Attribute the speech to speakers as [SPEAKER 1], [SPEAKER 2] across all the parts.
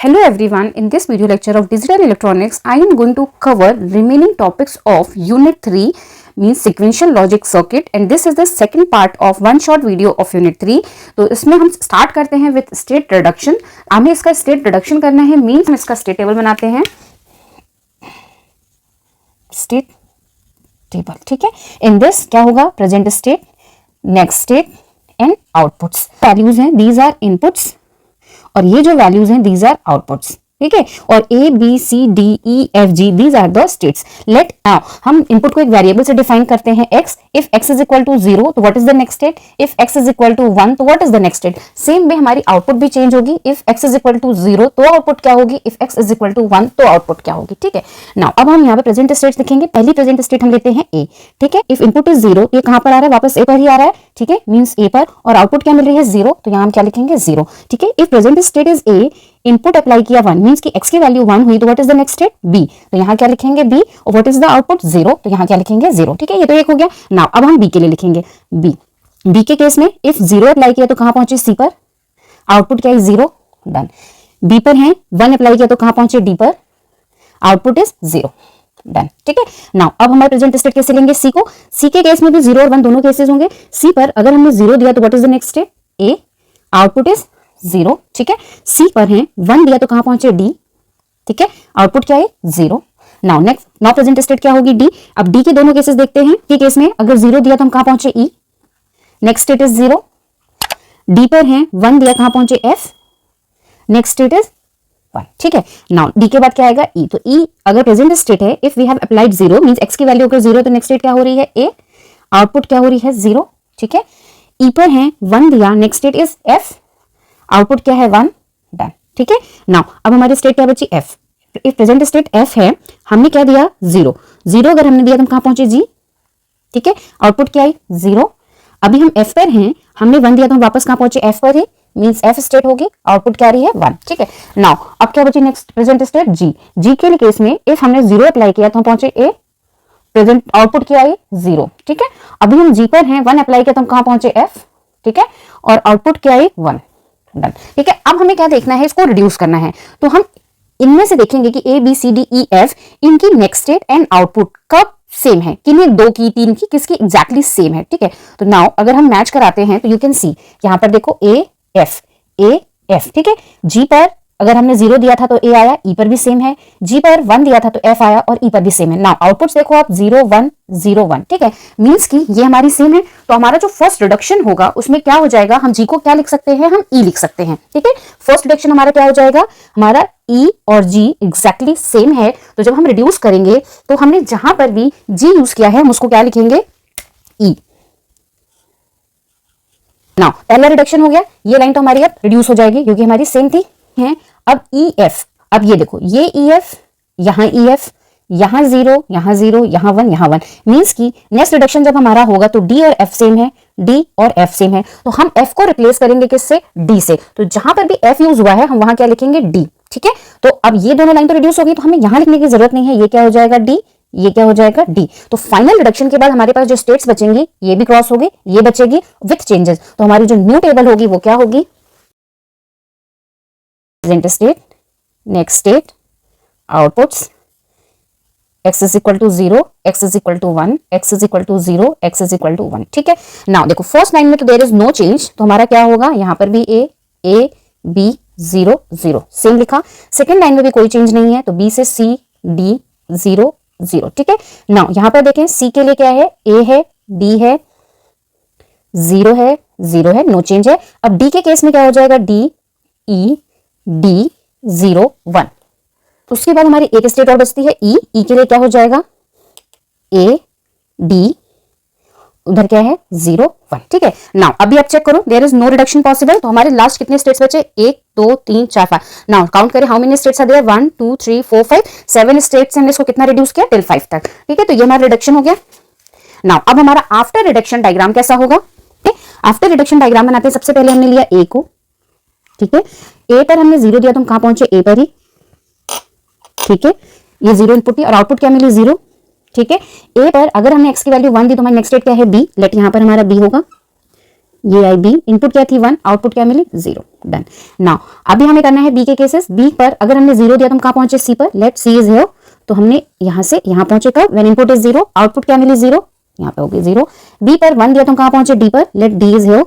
[SPEAKER 1] Hello everyone, in this video lecture of Digital Electronics, I am going to cover remaining topics of Unit 3 means Sequential Logic Circuit and this is the second part of one short video of Unit 3. तो इसमें हम start करते हैं with state reduction. हमें इसका state reduction करना है means हम इसका स्टेट टेबल बनाते हैं. स्टेट टेबल, ठीक है. इन दिस क्या होगा? Present state, next state and outputs. Values हैं, दीज आर इनपुट्स और ये जो वैल्यूज हैं दीज आर आउटपुट्स. ठीक है. और A B C D E F G these are the states. Let now हम इनपुट को एक वेरिएबल से डिफाइन करते हैं x. If x is equal to 0 तो what is the next state? If x is equal to 1 तो what is the next state? Same way हमारी output भी चेंज होगी. If x is equal to 0 तो output क्या होगी? If x is equal to 1 तो output क्या होगी? ठीक है. नाउ अब हम यहाँ पे प्रेजेंट स्टेट लिखेंगे. पहली प्रेजेंट स्टेट हम लेते हैं A. ठीक है. इफ इनपुट इज 0 ये कहां पर आ रहा है? वापस A पर ही आ रहा है. ठीक है. मींस A पर. और आउटपुट क्या मिल रही है? 0. तो यहाँ हम क्या लिखेंगे? 0. ठीक है. If present state is A, input apply किया 1 मींस कि x की वैल्यू 1 हुई तो what is the next state? B. तो यहाँ क्या लिखेंगे? B. और व्हाट इज द आउटपुट? 0. तो यहाँ क्या लिखेंगे? 0. ठीक है. ये तो एक हो गया. नाउ अब हम B के लिए लिखेंगे. B के केस में इफ 0 अप्लाई किया तो कहां पहुंचे? C पर. आउटपुट क्या है? 0. डन. B पर है 1 अप्लाई किया तो कहां पहुंचे? D पर. Output is 0. डन. ठीक है. नाउ अब हमारे प्रेजेंट स्टेट कैसे लेंगे? C को. C के केस में भी 0 और 1 दोनों केसेस होंगे. C पर अगर हमने 0 दिया तो what is the next state? A. Output is 0. ठीक है. C पर है 1 दिया तो कहां पहुंचे? D. ठीक है. आउटपुट क्या है? 0. Now next now present state क्या होगी? D. अब D के दोनों केसेस देखते हैं. के केस में अगर 0 दिया तो हम कहां पहुंचे? E. Next state is 0. D पर है 1 दिया कहां पहुंचे? F. Next state is 1. ठीक है. नाउ D के बाद क्या आएगा? E. तो E अगर प्रेजेंट स्टेट है, if we have applied 0 means x की वैल्यू अगर 0 तो नेक्स्ट स्टेट क्या हो रही है? A. आउटपुट क्या हो रही है? 0. ठीक है. E पर है 1 दिया, next state is F. Output क्या है? 1. डन. ठीक है. नाउ अब हमारी स्टेट क्या बची? F. If present state F है, हमने क्या दिया? 0. 0 अगर हमने दिया तो हम कहां पहुंचे? G. ठीक है. आउटपुट क्या है? 0. अभी हम F पर हैं, हमने 1 दिया तो हम वापस कहां पहुंचे? F पर ही मींस F स्टेट होगी. आउटपुट क्या रही है? 1. ठीक है. नाउ अब क्या बची next present state? G. G के केस में इफ हमने 0 अप्लाई किया तो हम पहुंचे A. प्रेजेंट आउटपुट क्या है? 0. ठीक है. अभी हम G पर हैं, 1 अप्लाई किया तो हम कहां पहुंचे? F. ठीक है. और आउटपुट क्या है? 1. डन. ठीक है. अब हमें क्या देखना है? इसको रिड्यूस करना है. तो हम इनमें से देखेंगे कि A B C D E F इनकी नेक्स्ट स्टेट एंड आउटपुट कब सेम है. किन्हीं 2 की, 3 की, किसकी एग्जैक्टली सेम है. ठीक है. तो नाउ अगर हम मैच कराते हैं तो यू कैन सी यहां पर देखो A F A F. ठीक है. G पर अगर हमने 0 दिया था तो A आया, E पर भी सेम है. G पर 1 दिया था तो F आया और E पर भी सेम है. नाउ आउटपुट्स देखो आप 0 1 0 1. ठीक है. मींस कि ये हमारी सेम है. तो हमारा जो फर्स्ट रिडक्शन होगा उसमें क्या हो जाएगा? हम G को क्या लिख सकते हैं? हम E लिख सकते हैं. ठीक है. फर्स्ट रिडक्शन हमारा क्या हो जाएगा? हमारा E और G एग्जैक्टली सेम है. तो जब हम रिड्यूस करेंगे तो हमने जहां पर भी G यूज किया है हम उसको क्या लिखेंगे? E. नाउ पहला रिडक्शन हो गया. ये लाइन तो हमारी अब रिड्यूस हो जाएगी क्योंकि हमारी सेम थी. है. अब EF. अब ये देखो, ये EF, यहाँ EF, यहाँ 0, यहाँ 0, यहाँ 1, यहाँ 1. मींस की नेक्स्ट रिडक्शन जब हमारा होगा तो D और F सेम है, D और F सेम है. तो हम F को रिप्लेस करेंगे किससे? D से. तो जहां पर भी F यूज हुआ है हम वहां क्या लिखेंगे? D. ठीक है. तो अब ये दोनों लाइन तो रिड्यूस होगी तो हमें यहां लिखने की जरूरत नहीं है. ये क्या हो जाएगा? D. ये क्या हो जाएगा? D. तो फाइनल रिडक्शन के बाद हमारे पास जो स्टेट्स बचेंगी ये भी क्रॉस होगी, ये बचेगी विथ चेंजेस. तो हमारी जो न्यू टेबल होगी वो क्या होगी? Present state, next state, outputs, x is equal to 0, x is equal to 1, x is equal to 0, x is equal to 1. ठीक है. नाउ देखो फर्स्ट लाइन में तो देयर इज नो चेंज. तो हमारा क्या होगा? यहाँ पर भी A B 0 0 सेम लिखा. सेकेंड लाइन में भी कोई चेंज नहीं है तो B से C D 0 0. ठीक है. नाउ यहाँ पर देखें C के लिए क्या है? A है, D है, 0 है, 0 है, नो चेंज है. अब D के केस में क्या हो जाएगा? D E D 0 1. उसके बाद हमारी एक स्टेट और बचती है E. E के लिए क्या हो जाएगा? A D उधर क्या है? 0 1. ठीक है. नाउ अभी आप चेक करो there is no reduction possible. तो हमारे लास्ट कितने स्टेट्स बचे? 1 2 3 4 5. नाउ काउंट करें how many states are there? 1 2 3 4 5 7 states. हमने इसको कितना रिड्यूस किया? टिल 5 तक. ठीक है. तो ये हमारा रिडक्शन हो गया. नाउ अब हमारा आफ्टर रिडक्शन डायग्राम कैसा होगा? आफ्टर रिडक्शन डायग्राम बनाते हैं. सबसे पहले हमने लिया A को. ठीक है. A पर हमने 0 दिया तो हम कहां पहुंचे? A पर ही. ठीक है. ये 0 इनपुट थी और आउटपुट क्या मिली? 0. ठीक है. A पर अगर हमने x की वैल्यू 1 दी तो हमारी नेक्स्ट स्टेट क्या है? B. लेट यहां पर हमारा B होगा. ये आई B. इनपुट क्या थी? 1. आउटपुट क्या मिली? 0. डन। नाउ अभी हमें करना है बी के केसेस। बी पर अगर हमने 0 दिया तो हम कहाँ पहुंचे, सी पर। लेट सी इज हियर, तो हमने यहाँ से यहाँ पहुंचे कब, व्हेन इनपुट इज 0, आउटपुट क्या मिली 0, यहाँ पे होगी 0। बी पर 1 दिया तो हम कहाँ पहुंचे, डी पर। लेट डी इज हियर,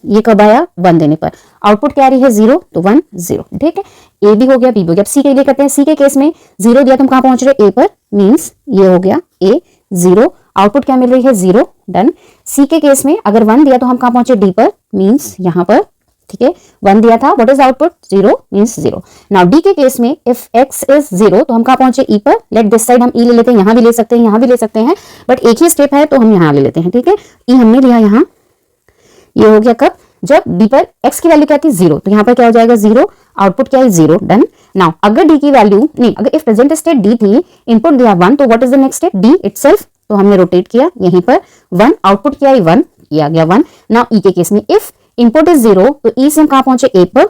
[SPEAKER 1] ये कब आया, 1 देने पर। आउटपुट क्या आ रही है 0, तो 1 0, ठीक है। ए भी हो गया, बी भी हो गया। अब सी के लिए करते हैं। सी के केस में 0 दिया तो हम कहाँ पहुंच रहे, ए पर, मीन्स ये हो गया ए 0। आउटपुट क्या मिल रही है 0, डन। सी के केस में अगर 1 दिया तो हम कहाँ पहुंचे, डी पर, मीन्स यहाँ पर, ठीक है। 1 दिया था, what is output 0, means 0। Now D के केस में इफ x इज 0 तो हम कहाँ पहुंचे, ई पर। लेट दिस साइड हम ई ले लेते हैं, यहाँ भी ले सकते हैं, यहाँ भी ले सकते हैं, बट एक ही स्टेप है तो हम यहाँ ले लेते हैं, ठीक है। ई हमने लिया यहाँ, ये हो गया कब, जब डी पर x की वैल्यू क्या थी 0, तो यहाँ पर क्या हो जाएगा 0, आउटपुट क्या है 0, डन। नाउ अगर डी की वैल्यू नहीं, अगर इफ प्रेजेंट स्टेट डी थी, इनपुट दिया 1, तो what is the next step, D itself, तो हमने रोटेट किया यहीं पर 1, आउटपुट क्या है 1, ये आ गया 1। नाउ ई के केस में इफ इनपुट इज 0 तो ई से हम कहाँ पहुंचे, ए पर,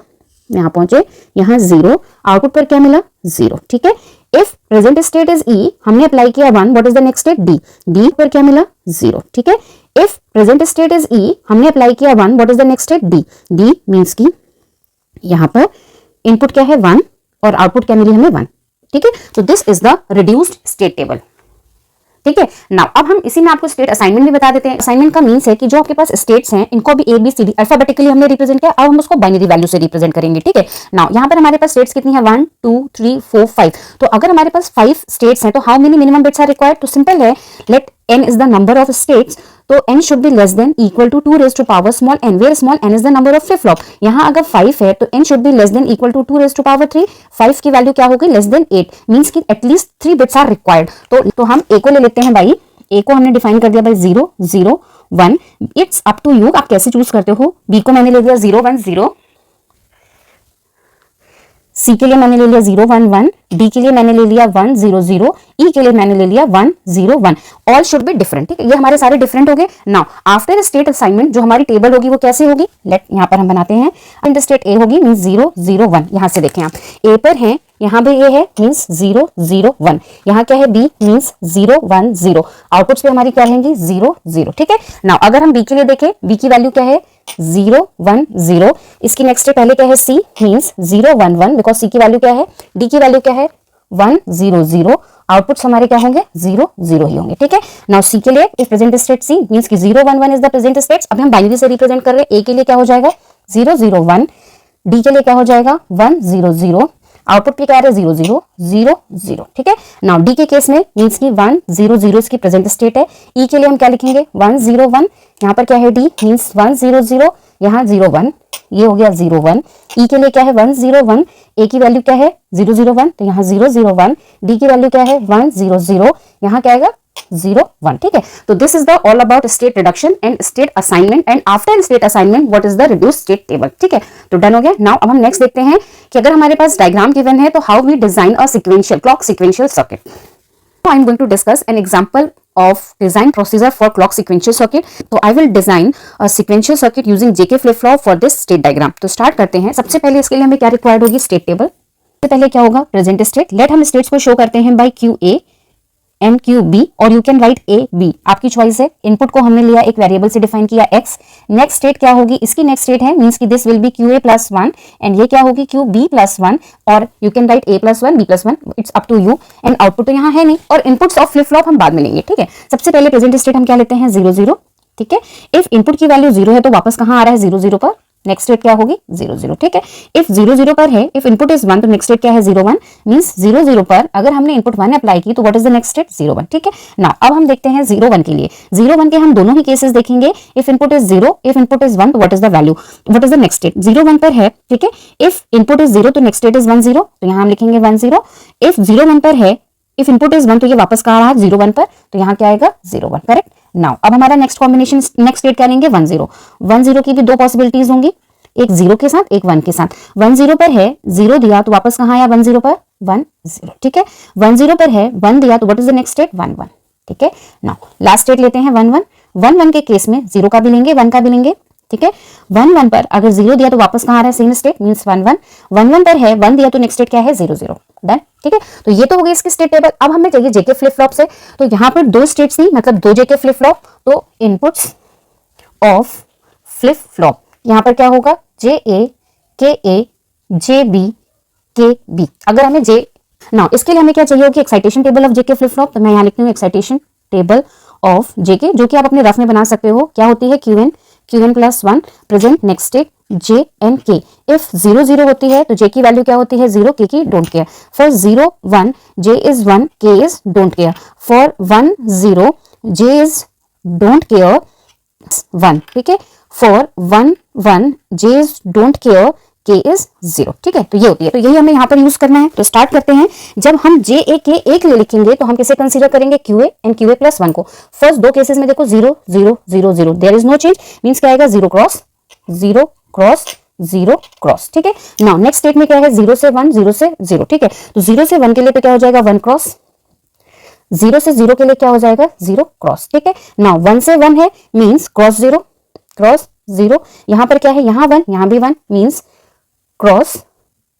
[SPEAKER 1] यहाँ पहुंचे, यहाँ 0, आउटपुट पर क्या मिला 0, ठीक है। इफ प्रेजेंट स्टेट इज ई, हमने अप्लाई किया 1, what is the next state, D, D पर क्या मिला 0, ठीक है। इफ प्रेजेंट स्टेट इज ई, हमने अप्लाई किया 1, what is the next state, D, D means की यहाँ पर इनपुट क्या है 1 और आउटपुट क्या मिली हमें 1, ठीक है। तो this is the reduced state table, ठीक है। नाउ अब हम इसी में आपको स्टेट असाइनमेंट भी बता देते हैं। असाइनमेंट का मीन्स है कि जो आपके पास स्टेट्स हैं इनको भी A B C D alphabetically हमने रिप्रेजेंट किया, अब हम उसको बाइनरी वैल्यू से रिप्रेजेंट करेंगे, ठीक है। नाउ यहाँ पर हमारे पास स्टेट्स कितनी है, 1 2 3 4 5। तो अगर हमारे पास 5 स्टेट्स हैं तो how many minimum bits are required, तो सिंपल है, लेट n is the number of states, तो n should be less than equal to 2 raised to power small n, where small n is the number of flip flop। यहाँ अगर 5 है तो n should be less than equal to 2 raised to power 3, 5 की value क्या होगी, less than 8, means कि at least 3 bits are required. तो हम a को ले लेते हैं भाई, a को हमने डिफाइन कर दिया भाई 0 0 1, इट्स अप टू यू, आप कैसे चूज करते हो। b को मैंने ले लिया 0 1 0, सी के लिए मैंने ले लिया 0 1 1, डी के लिए मैंने ले लिया 1 0 0, ई के लिए मैंने ले लिया 1 0 1। ऑल शुड बी डिफरेंट, ठीक है, ये हमारे सारे डिफरेंट हो गए। नाउ आफ्टर स्टेट असाइनमेंट जो हमारी टेबल होगी वो कैसे होगी, लेट यहाँ पर हम बनाते हैं। इन स्टेट ए होगी मीन्स 0 0 1, यहाँ से देखें आप ए पर हैं, यहाँ पे ये है मीन्स 0 0 1, यहाँ क्या है बी मीन्स 0 1 0, आउटपुट्स पे हमारी क्या रहेंगी 0 0, ठीक है। नाउ अगर हम बी के लिए देखें, बी की वैल्यू क्या है 0 1 0, इसकी नेक्स्ट पहले क्या है सी मीन्स 0 1 1, बिकॉज सी की वैल्यू क्या है, डी की वैल्यू क्या है 1 0 0, आउटपुट्स हमारे क्या होंगे 0 0 ही होंगे, ठीक है। नाउ सी के लिए if present state C means कि 0 1 1 इज द प्रेजेंट स्टेट्स। अब हम बाइनरी से रिप्रेजेंट कर रहे हैं, ए के लिए क्या हो जाएगा 0 0 1, डी के लिए क्या हो जाएगा 1 0 0, आउटपुट पे क्या आ रहा है 0 0 0 0, ठीक है। नाउ डी के केस में मीन्स की 1 0 0 इसकी प्रेजेंट स्टेट है। ई के लिए हम क्या लिखेंगे 1 0 1, यहाँ पर क्या है डी मीन्स 1 0 0, यहाँ 0 1, ये हो गया 0 1। ई के लिए क्या है 1 0 1, ए की वैल्यू क्या है 0 0 1, तो यहाँ 0 0 1, डी की वैल्यू क्या है 1 0 0, यहाँ क्या आएगा 0 1, ठीक है। तो this is the all about state reduction and state assignment, and after state assignment what is the reduced state table, ठीक है। तो डन हो गया। नाउ अब हम नेक्स्ट देखते हैं कि अगर हमारे पास डायग्राम गिवन है तो how we design a sequential clock sequential circuit. Now I am going to discuss an example of design procedure for clock sequential circuit. So I will design a sequential circuit using JK flip flop for this state diagram. तो start करते हैं। सबसे पहले इसके लिए हमें क्या required होगी, स्टेट टेबल। सबसे पहले क्या होगा प्रेजेंट स्टेट। लेट हम स्टेट्स को शो करते हैं बाय QA एंड QB, और यू कैन राइट AB, आपकी चॉइस है। इनपुट को हमने लिया एक वेरिएबल से डिफाइन किया X। नेक्स्ट स्टेट क्या होगी, इसकी नेक्स्ट स्टेट है मींस कि this will be QA plus 1 and ये क्या होगी QB प्लस 1, और you can write A plus 1 B plus 1, it's up to you. And output तो यहाँ है नहीं, और इनपुट्स ऑफ फ्लिप फ्लॉप हम बाद में लेंगे, ठीक है। सबसे पहले प्रेजेंट स्टेट हम क्या लेते हैं 0 0, ठीक है। इफ इनपुट की वैल्यू 0 है तो वापस कहाँ आ रहा है 0 0 पर, नेक्स्ट स्टेट क्या होगी 0 0, ठीक है। इफ 0 0 पर है, इफ इनपुट इज 1 तो नेक्स्ट स्टेट क्या है 0 1, मींस 0 0 पर अगर हमने इनपुट 1 अप्लाई की तो what is the next state 0 1, ठीक है ना। अब हम देखते हैं 0 1 के लिए। 0 1 के हम दोनों ही केसेस देखेंगे। If input is 0, if input is 1 तो what is the value, what is the next state 0 1 पर है, ठीक है। इफ इनपुट इज 0 तो नेक्स्ट स्टेट इज 1 0, तो यहाँ हम लिखेंगे 1 0। इफ 0 1 पर है, इफ इनपुट इज 1 तो ये वापस कहाँ रहा 0 1 पर, तो यहाँ क्या आएगा 0 1, करेक्ट। नाउ अब हमारा नेक्स्ट कॉम्बिनेशन, नेक्स्ट स्टेट क्या लेंगे 1 0। 1 0 की भी दो पॉसिबिलिटीज होंगी, एक 0 के साथ एक 1 के साथ। 1 0 पर है, 0 दिया तो वापस कहाँ आया 1 0 पर 1 0, ठीक है। 1 0 पर है, 1 दिया तो what is the next state 1 1, ठीक है। नाउ लास्ट स्टेट लेते हैं 1 1। 1 1 के केस में 0 का भी लेंगे 1 का भी लेंगे, ठीक है। 1 1 पर अगर 0 दिया तो वापस कहाँ आ रहा है सेम स्टेट मींस 1 1। 1 1 पर है, 1 दिया तो नेक्स्ट स्टेट क्या है 0 0, डन, ठीक है। तो ये तो हो गई इसकी स्टेट टेबल। अब हमें चाहिए जेके फ्लिप फ्लॉप से, तो यहाँ पर दो स्टेट्स थी, मतलब दो जेके फ्लिप फ्लॉप। तो इनपुट्स ऑफ फ्लिप फ्लॉप यहाँ पर क्या होगा JA के ए जे बी के बी। अगर हमें जे ना, इसके लिए हमें क्या चाहिए होगी, excitation table of JK flip flop. तो मैं यहाँ लिखती हूँ एक्साइटेशन टेबल ऑफ जेके, जो कि आप अपने रफ में बना सकते हो। क्या होती है, Q N plus one present next state J and K. If 0 0 होती है तो जे की वैल्यू क्या होती है, 0, के की don't care. For 0 1 J is 1, के is don't care. For 1 0 J is don't care 1, ठीक है। For 1 1 J is don't care, के इज 0, ठीक है। तो ये होती है, तो यही हमें यहाँ पर यूज करना है। तो स्टार्ट करते हैं। जब हम जे ए के एक ले लिखेंगे तो हम किसे कंसीडर करेंगे, Q A and Q A plus 1 को। फर्स्ट दो केसेस में देखो 0 0 0 0, there is no change, means क्या आएगा, 0 क्रॉस 0 क्रॉस 0 क्रॉस, ठीक है। नाउ नेक्स्ट स्टेट में क्या है, 0 से 1 0 से 0, ठीक है। तो 0 से 1 के लिए तो क्या हो जाएगा, 1 क्रॉस, 0 से 0 के लिए क्या हो जाएगा, 0 क्रॉस, ठीक है। नाउ 1 से 1 है मींस क्रॉस 0 क्रॉस 0। यहां पर क्या है, यहां 1 यहां भी 1 मींस क्रॉस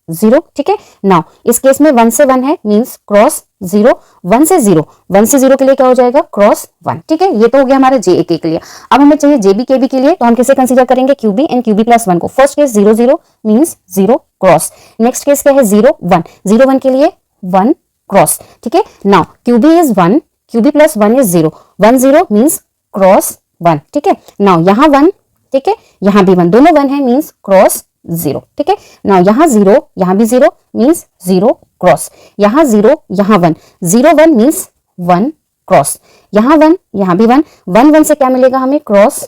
[SPEAKER 1] 0, ठीक है। नाउ इस केस में 1 से 1 है मींस क्रॉस 0, 1 से 0, 1 से 0 के लिए क्या हो जाएगा, क्रॉस 1, ठीक है। ये तो हो गया हमारा जे ए के लिए। अब हमें चाहिए जेबी के बी के लिए, तो हम किसे कंसीडर करेंगे, क्यूबी एंड क्यूबी प्लस 1 को। First case 0 0 means 0 cross. Next case क्या है, 0 1, 0 1 के लिए 1 क्रॉस, ठीक है। Now QB is 1, QB plus 1 is 0, 1 0 means cross 1, ठीक है। नाउ यहाँ 1, ठीक है, यहाँ भी 1, दोनों 1 है मींस क्रॉस 0, ठीक है। नाउ यहाँ 0 यहाँ भी 0 मींस 0 क्रॉस। यहाँ 0 यहाँ 1, 0 1 मींस 1 क्रॉस। यहाँ 1 यहाँ भी 1, 1 1 से क्या मिलेगा हमें, क्रॉस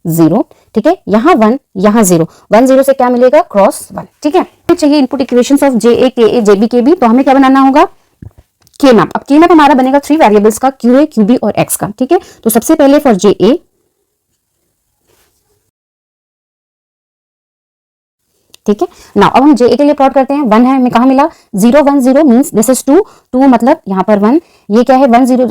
[SPEAKER 1] 0, ठीक है। यहाँ 1 यहाँ 0, 1 0 से क्या मिलेगा, क्रॉस 1, ठीक है। तो चाहिए इनपुट इक्वेशंस ऑफ जे ए के ए जे बी के बी। तो हमें क्या बनाना होगा, के मैप। अब के मैप हमारा बनेगा 3 वेरिएबल्स का, क्यू ए क्यू बी और एक्स का, ठीक है। तो सबसे पहले फॉर जे ए, ठीक है। नाउ अब हम जे ए के लिए प्लॉट करते हैं। 1 है, हमें कहाँ मिला, 0 1 0 मींस दिस इज 2 2, मतलब यहाँ पर 1, ये क्या है 1 0,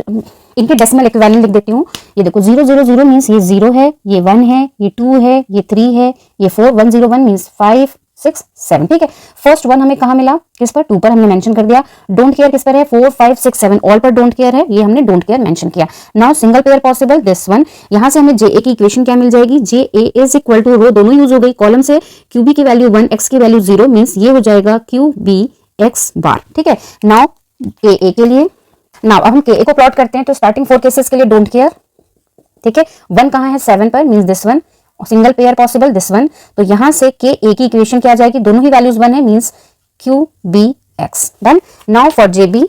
[SPEAKER 1] इनके डेसिमल इक्विवेलेंट लिख देती हूँ। ये देखो 0 0 0 मींस ये 0 है, ये 1 है, ये 2 है, ये 3 है, ये 4, 1 0 1 मींस 5 6 7, ठीक है। फर्स्ट 1 हमें कहाँ मिला, किस पर, 2 पर हमने मेंशन कर दिया। डोंट केयर किस पर है, 4 5 6 7 ऑल पर डोंट केयर है, ये हमने डोंट केयर मेंशन किया। Now single pair possible this one. यहां से हमें जे ए की इक्वेशन क्या मिल जाएगी, जे ए इज इक्वल टू, रो दोनों यूज हो गई, कॉलम से क्यू बी की वैल्यू 1 एक्स की वैल्यू 0 मींस ये हो जाएगा क्यू बी एक्स बार, ठीक है। नाउ के ए के लिए, नाउ अब हम के ए को प्लॉट करते हैं। तो स्टार्टिंग 4 केसेस के लिए डोंट केयर, ठीक है। 1 कहाँ है, 7 पर means this one, single pair possible this one. तो यहां से के ए की इक्वेशन क्या आ जाएगी, दोनों ही वैल्यूज 1 है means Q B X, done. Now for J B,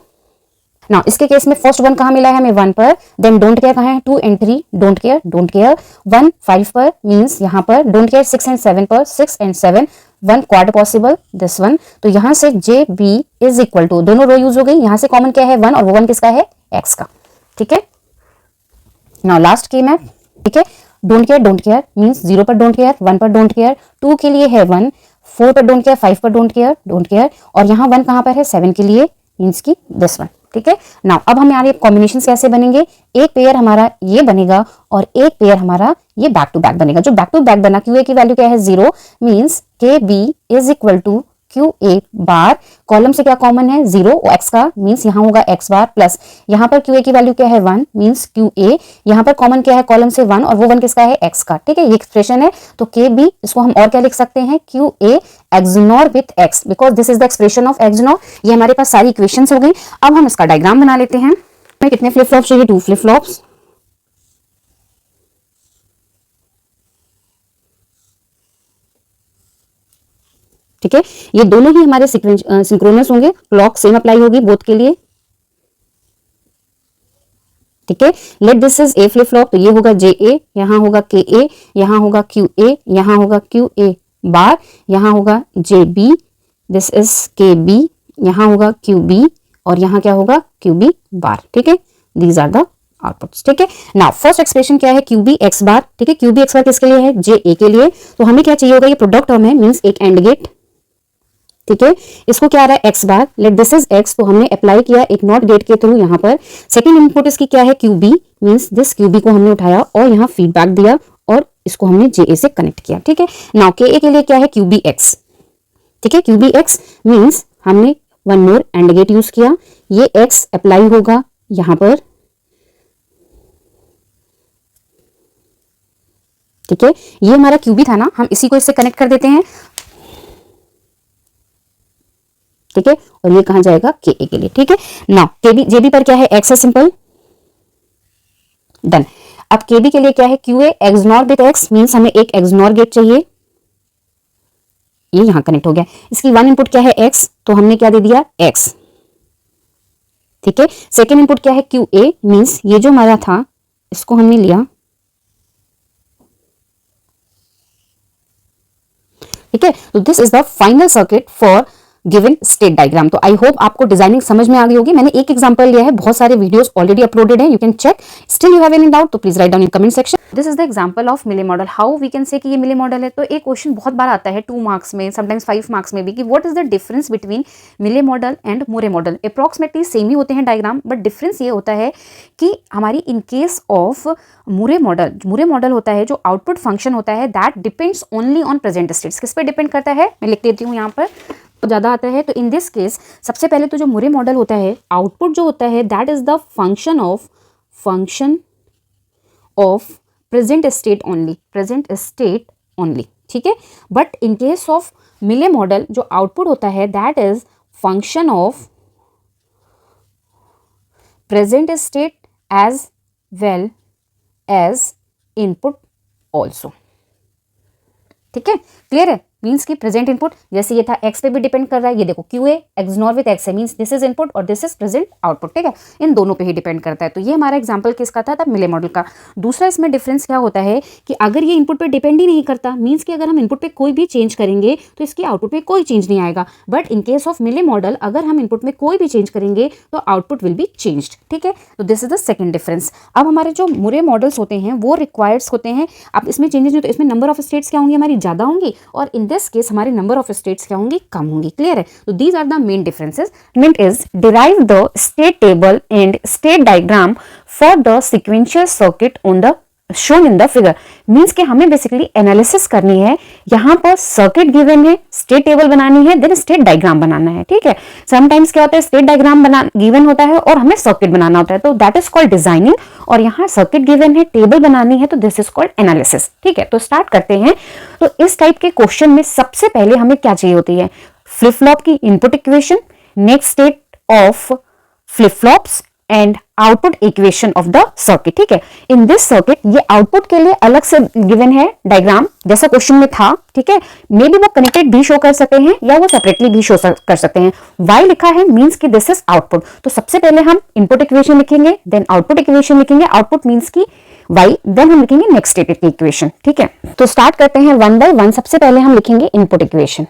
[SPEAKER 1] now इसके केस में फर्स्ट 1 कहाँ मिला है हमें, 1 पर, देन डोंट केयर कहाँ है, 2 एंड 3 डोंट केयर 1 5 पर मींस यहाँ पर डोंट केयर 6 एंड 7 पर, 6 and 7 1 quad possible this one. तो यहां से J B is equal to, दोनों रो यूज हो गई, यहां से कॉमन क्या है 1 और वो 1 किसका है, एक्स का, ठीक है। नाउ लास्ट के मैप, ठीक है। डोंट केयर मींस 0 पर डोंट केयर, 1 पर डोंट केयर, 2 के लिए है 1, 4 पर डोंट केयर, 5 पर डोंट केयर, और यहाँ 1 कहाँ पर है, 7 के लिए मींस की दिस वन, ठीक है। नाउ अब हमारे कॉम्बिनेशन कैसे बनेंगे, एक पेयर हमारा ये बनेगा और एक पेयर हमारा ये बैक टू बैक बनेगा। जो बैक टू बैक बना, क्यू ए की वैल्यू क्या है 0 means K B is equal to Q A bar, column से क्या कॉमन है 0 एक्स का मींस यहाँ होगा एक्स बार, प्लस यहाँ पर क्यू ए की वैल्यू क्या है 1 मींस क्यू ए, यहाँ पर कॉमन क्या है कॉलम से 1 और वो 1 किसका है, एक्स का, ठीक है। ये एक्सप्रेशन है। तो के बी, इसको हम और क्या लिख सकते हैं, Q A XNOR with x, because this is the expression of XNOR. ये हमारे पास सारी इक्वेशंस हो गई। अब हम इसका डायग्राम बना लेते हैं। हमें कितने फ्लिप फ्लॉप्स चाहिए, 2 फ्लिप फ्लॉप्स, ठीक है। ये दोनों ही हमारे सिंक्रोनस होंगे, क्लॉक सेम अप्लाई होगी बोथ के लिए, ठीक है। Let this is a flip flop, तो ये होगा जे ए, यहाँ होगा के ए, यहाँ होगा क्यू ए, यहाँ होगा क्यू ए बार, यहाँ होगा जे बी, दिस इज के बी, यहाँ होगा क्यू बी और यहाँ क्या होगा क्यू बी बार, ठीक है। दीज आर द आउटपुट्स, ठीक है। नाउ फर्स्ट एक्सप्रेशन क्या है, क्यू बी एक्स बार, ठीक है। क्यू बी एक्स बार किसके लिए है, जे ए के लिए। तो हमें क्या चाहिए होगा, ये प्रोडक्ट टर्म है मींस एक एंड गेट, ठीक है। इसको क्या आ रहा है x bar, late this is x, तो हमने अप्लाई किया एक नॉट गेट के थ्रू यहाँ पर। सेकंड इनपुट इसकी क्या है, Q B means this Q B को हमने उठाया और यहाँ फीडबैक दिया और इसको हमने जे ए से कनेक्ट किया, ठीक है। नाउ के ए के लिए क्या है, क्यू बी एक्स, ठीक है। क्यू बी एक्स मींस हमने one more AND gate use किया, ये एक्स अप्लाई होगा यहाँ पर, ठीक है। ये हमारा क्यू बी था ना, हम इसी को इससे कनेक्ट कर देते हैं। ठीक है, और ये कहां जाएगा, के ए के लिए, ठीक है। नाउ केबी जेबी पर क्या है, एक्स है, सिंपल डन। अब केबी के लिए क्या है, Q A XNOR with x, means हमें एक एक्सनॉर गेट चाहिए, ये यहां कनेक्ट हो गया। इसकी वन इनपुट क्या है, एक्स, तो हमने क्या दे दिया, एक्स, ठीक है। सेकेंड इनपुट क्या है, क्यू ए, मींस ये जो हमारा था इसको हमने लिया, ठीक है। तो this is the final circuit for given state diagram. तो आई होप आपको डिजाइनिंग समझ में आ गई होगी। मैंने एक एग्जांपल लिया है, बहुत सारे वीडियोस ऑलरेडी अपलोडेड हैं, you can check. Still you have any doubt तो please write down in comment section. This is the example of Mealy model, how we can say कि ये मिले मॉडल है। तो एक क्वेश्चन बहुत बार आता है 2 मार्क्स में, समटाइम्स 5 मार्क्स में भी, कि what is the difference between Mealy model and Moore model. Approximately same ही होते हैं डायग्राम, बट डिफरेंस ये होता है कि हमारी इन केस ऑफ मूरे मॉडल होता है, जो आउटपुट फंक्शन होता है that depends only on present states. किस पे डिपेंड करता है, मैं लिख देती हूँ यहाँ पर, तो ज्यादा आता है। तो इन दिस केस सबसे पहले तो जो मूरे मॉडल होता है, आउटपुट जो होता है that is the function of present state only, ठीक है। But in case of Mealy model जो आउटपुट होता है that is function of present state as well as input also, ठीक है, क्लियर है। मीन्स की प्रेजेंट इनपुट, जैसे ये था एक्स पे भी डिपेंड कर रहा है, ये देखो Q A XNOR with x है, मीन्स दिस इज इनपुट और दिस इज प्रेजेंट आउटपुट, ठीक है, इन दोनों पे ही डिपेंड करता है। तो ये हमारा एग्जांपल किसका था, तब मिले मॉडल का। दूसरा इसमें डिफरेंस क्या होता है कि अगर ये इनपुट पे डिपेंड ही नहीं करता, मीन्स कि अगर हम इनपुट पे कोई भी चेंज करेंगे तो इसके आउटपुट पे कोई चेंज नहीं आएगा। But in case of Mealy model अगर हम इनपुट में कोई भी चेंज करेंगे तो आउटपुट विल बी चेंज्ड, ठीक है। तो this is the second difference. अब हमारे जो मूरे मॉडल्स होते हैं वो रिक्वायर्ड्स होते हैं, अब इसमें चेंजेस नहीं, तो इसमें नंबर ऑफ स्टेट्स क्या होंगी, हमारी ज्यादा होंगी, और इन दिस केस हमारी नंबर ऑफ स्टेट्स क्या होंगी, कम होंगी, क्लियर है। तो these are the main differences. Next is derive the state table and state diagram for the sequential circuit on the shown in the figure. Means कि हमें basically analysis करनी है, यहाँ पर सर्किट गिवन है, स्टेट टेबल बनानी है, then state diagram बनाना है, ठीक है। समटाइम्स क्या होता है, स्टेट डायग्राम गिवन होता है और हमें सर्किट बनाना होता है, तो दैट इज कॉल्ड डिजाइनिंग, और यहाँ सर्किट गिवन है, टेबल बनानी है, तो दिस इज कॉल्ड एनालिसिस, ठीक है। तो स्टार्ट करते हैं। तो इस टाइप के क्वेश्चन में सबसे पहले हमें क्या चाहिए होती है, फ्लिप फ्लॉप की input equation, next state of flip flops and output equation of the circuit, ठीक है। इन दिस सर्किट ये आउटपुट के लिए अलग से गिवन है डायग्राम, जैसा क्वेश्चन में था, ठीक है। मे बी वो कनेक्टेड भी शो कर सकते हैं या वो सेपरेटली भी शो कर सकते हैं। वाई लिखा है मींस कि दिस इज आउटपुट, तो सबसे पहले हम इनपुट इक्वेशन लिखेंगे, देन आउटपुट इक्वेशन लिखेंगे, आउटपुट मींस की वाई, देन हम लिखेंगे नेक्स्ट स्टेट की इक्वेशन, ठीक है। तो स्टार्ट करते हैं वन बाय वन। सबसे पहले हम लिखेंगे इनपुट इक्वेशन।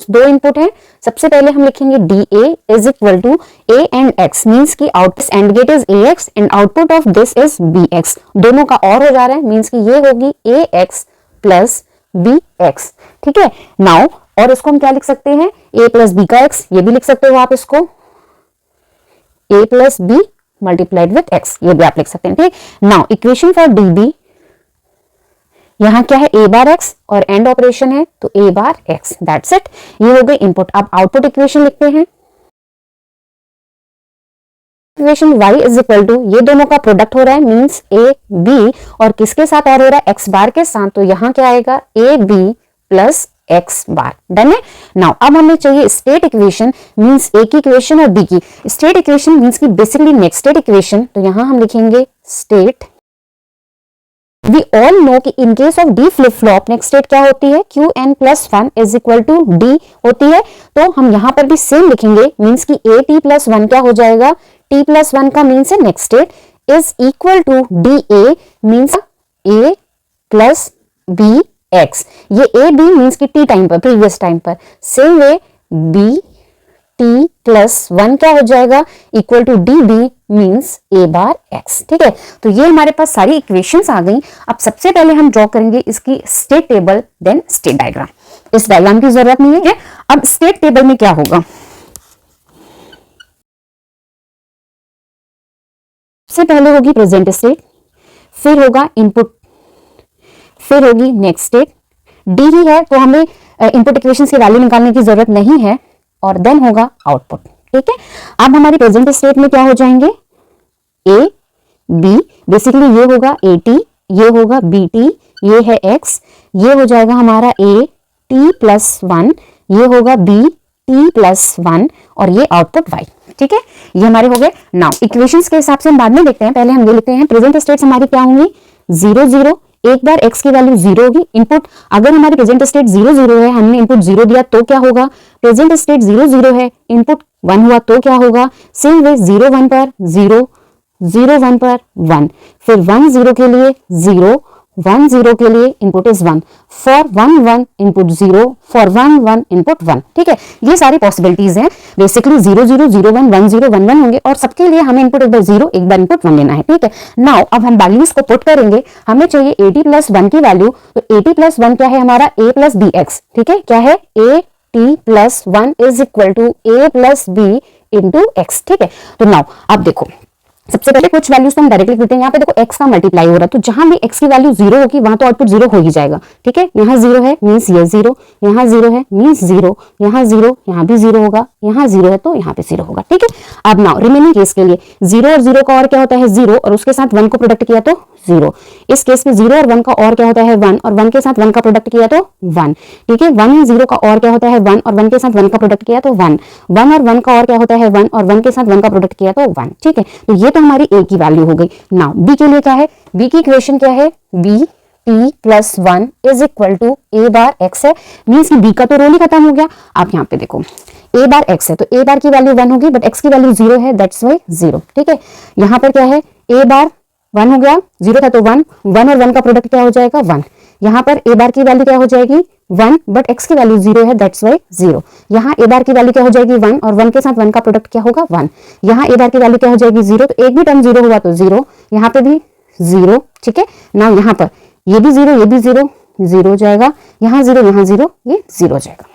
[SPEAKER 1] दो इनपुट है, सबसे पहले हम लिखेंगे D A is equal to A and X, means की output and gate is A X and output of this is B X. दोनों का और हो जा रहा है, मीन्स की ये होगी ए एक्स प्लस बी एक्स, ठीक है। नाउ और इसको हम क्या लिख सकते हैं, ए प्लस बी का एक्स, ये भी लिख सकते हो आप इसको, A plus B multiplied with X, ये भी आप लिख सकते हैं, ठीक। Now equation for D B, यहां क्या है ए बार एक्स और एंड ऑपरेशन है तो A bar X, that's it, ये हो गई इनपुट। अब आउटपुट इक्वेशन लिखते हैं, equation y is equal to, ये दोनों का प्रोडक्ट हो रहा है, मींस ए बी, और किसके साथ और हो रहा है, एक्स बार के साथ, तो यहां क्या आएगा A B plus X bar, done है। नाउ अब हमें चाहिए स्टेट इक्वेशन, मींस ए की इक्वेशन और बी की। स्टेट इक्वेशन मींस की बेसिकली नेक्स्ट स्टेट इक्वेशन, तो यहां हम लिखेंगे स्टेट। We all know कि in case of D flip flop next state क्या होती है, Qn plus 1 is equal to D होती है, तो हम यहाँ पर भी सेम लिखेंगे, मीन्स कि A T plus 1 क्या हो जाएगा, T plus 1 का मीन्स है next state is equal to D A means A plus B X। ये A B मीन्स कि T टाइम पर, प्रीवियस टाइम पर, same way B T plus 1 क्या हो जाएगा, equal to D B means A bar X, ठीक है। तो ये हमारे पास सारी इक्वेशंस आ गई। अब सबसे पहले हम ड्रॉ करेंगे इसकी state table, then state diagram. इस डायग्राम की जरूरत नहीं है। अब स्टेट टेबल में क्या होगा, सबसे पहले होगी प्रेजेंट स्टेट, फिर होगा इनपुट, फिर होगी नेक्स्ट स्टेट। डी ही है तो हमें इनपुट इक्वेशन की वैल्यू निकालने की जरूरत नहीं है, और देन होगा आउटपुट, ठीक है। अब हमारी प्रेजेंट स्टेट में क्या हो जाएंगे, ए बी, बेसिकली ये होगा ए टी, ये होगा बी टी, ये है एक्स, ये हो जाएगा हमारा ए t प्लस 1, ये होगा b t प्लस 1 और ये आउटपुट y। ठीक है, ये हमारे हो गए। नाउ इक्वेशंस के हिसाब से हम बाद में देखते हैं, पहले हम ये लिखते हैं प्रेजेंट स्टेट्स हमारी क्या होंगी 0 0। एक बार x की वैल्यू 0 होगी, इनपुट अगर हमारी प्रेजेंट स्टेट 0 0 है, हमने इनपुट 0 दिया तो क्या होगा, प्रेजेंट स्टेट 0 0 है, इनपुट 1 हुआ तो क्या होगा, सेम वे 0 1 पर 0, 0 1 पर 1, फिर 1 0 के लिए 0, 1 0 के लिए input is 1, for 1 1 input 0, for 1 1 input 1। ठीक है, ये सारी पॉसिबिलिटीज हैं। बेसिकली 0 0 0 1 1 0 1 1 होंगे और सबके लिए हमें इनपुट एक बार 0 एक बार इनपुट 1 लेना है। ठीक है, नाउ अब हम वैल्यूज को पुट करेंगे, हमें चाहिए AT प्लस 1 की वैल्यू, तो AT प्लस 1 क्या है हमारा A प्लस बी एक्स। ठीक है, क्या है AT plus 1 is equal to A plus B into X. ठीक है, तो नाउ अब देखो सबसे पहले कुछ वैल्यूज तो हम डायरेक्टली लिखते हैं। यहाँ पे देखो x का मल्टीप्लाई हो रहा है, तो जहां भी x की वैल्यू 0 होगी वहां तो आउटपुट 0 हो ही जाएगा। ठीक है, यहाँ 0 है मींस ये 0, यहाँ 0 है मींस 0, यहाँ 0, यहाँ भी 0 होगा, यहाँ 0 है तो यहाँ पे 0 होगा। ठीक है, अब नाउ रिमेनिंग केस के लिए 0 और 0 का और क्या होता है 0 और उसके साथ 1 को प्रोडक्ट किया तो 0। इस केस में 0 और 1 का और क्या होता है 1 और 1 के साथ 1 का प्रोडक्ट किया तो 1। ठीक है, 1 और 0 का और क्या होता है 1 और 1 के साथ 1 का प्रोडक्ट किया तो 1, 1 और 1 का और क्या होता है 1 और 1 के साथ 1 का प्रोडक्ट किया तो 1। ठीक है, तो ये तो हमारी A की वैल्यू हो गई। नाउ B के लिए क्या है, B की इक्वेशन क्या है, B t plus 1 is equal to A bar x है, मीन्स कि B का तो रोल ही खत्म हो गया। आप यहाँ पे देखो A बार x है तो A बार की वैल्यू 1 होगी बट x की वैल्यू 0 है, दैट्स वाई 0। ठीक है, यहाँ पर क्या है A बार 1 हो गया, 0 था तो 1, 1 और 1 का प्रोडक्ट क्या हो जाएगा 1। यहाँ पर A बार की वैल्यू क्या हो जाएगी 1 बट x की वैल्यू 0 है, दैट्स वाई 0। यहाँ A बार की वैल्यू क्या हो जाएगी 1 और 1 के साथ 1 का प्रोडक्ट क्या होगा 1। यहाँ A बार की वैल्यू क्या हो जाएगी 0, तो एक भी टर्म 0 हुआ तो 0, यहाँ पे भी 0। ठीक है, नाउ यहाँ पर ये भी 0 ये भी 0, 0 हो जाएगा, यहाँ 0 यहाँ 0, ये 0 हो जाएगा।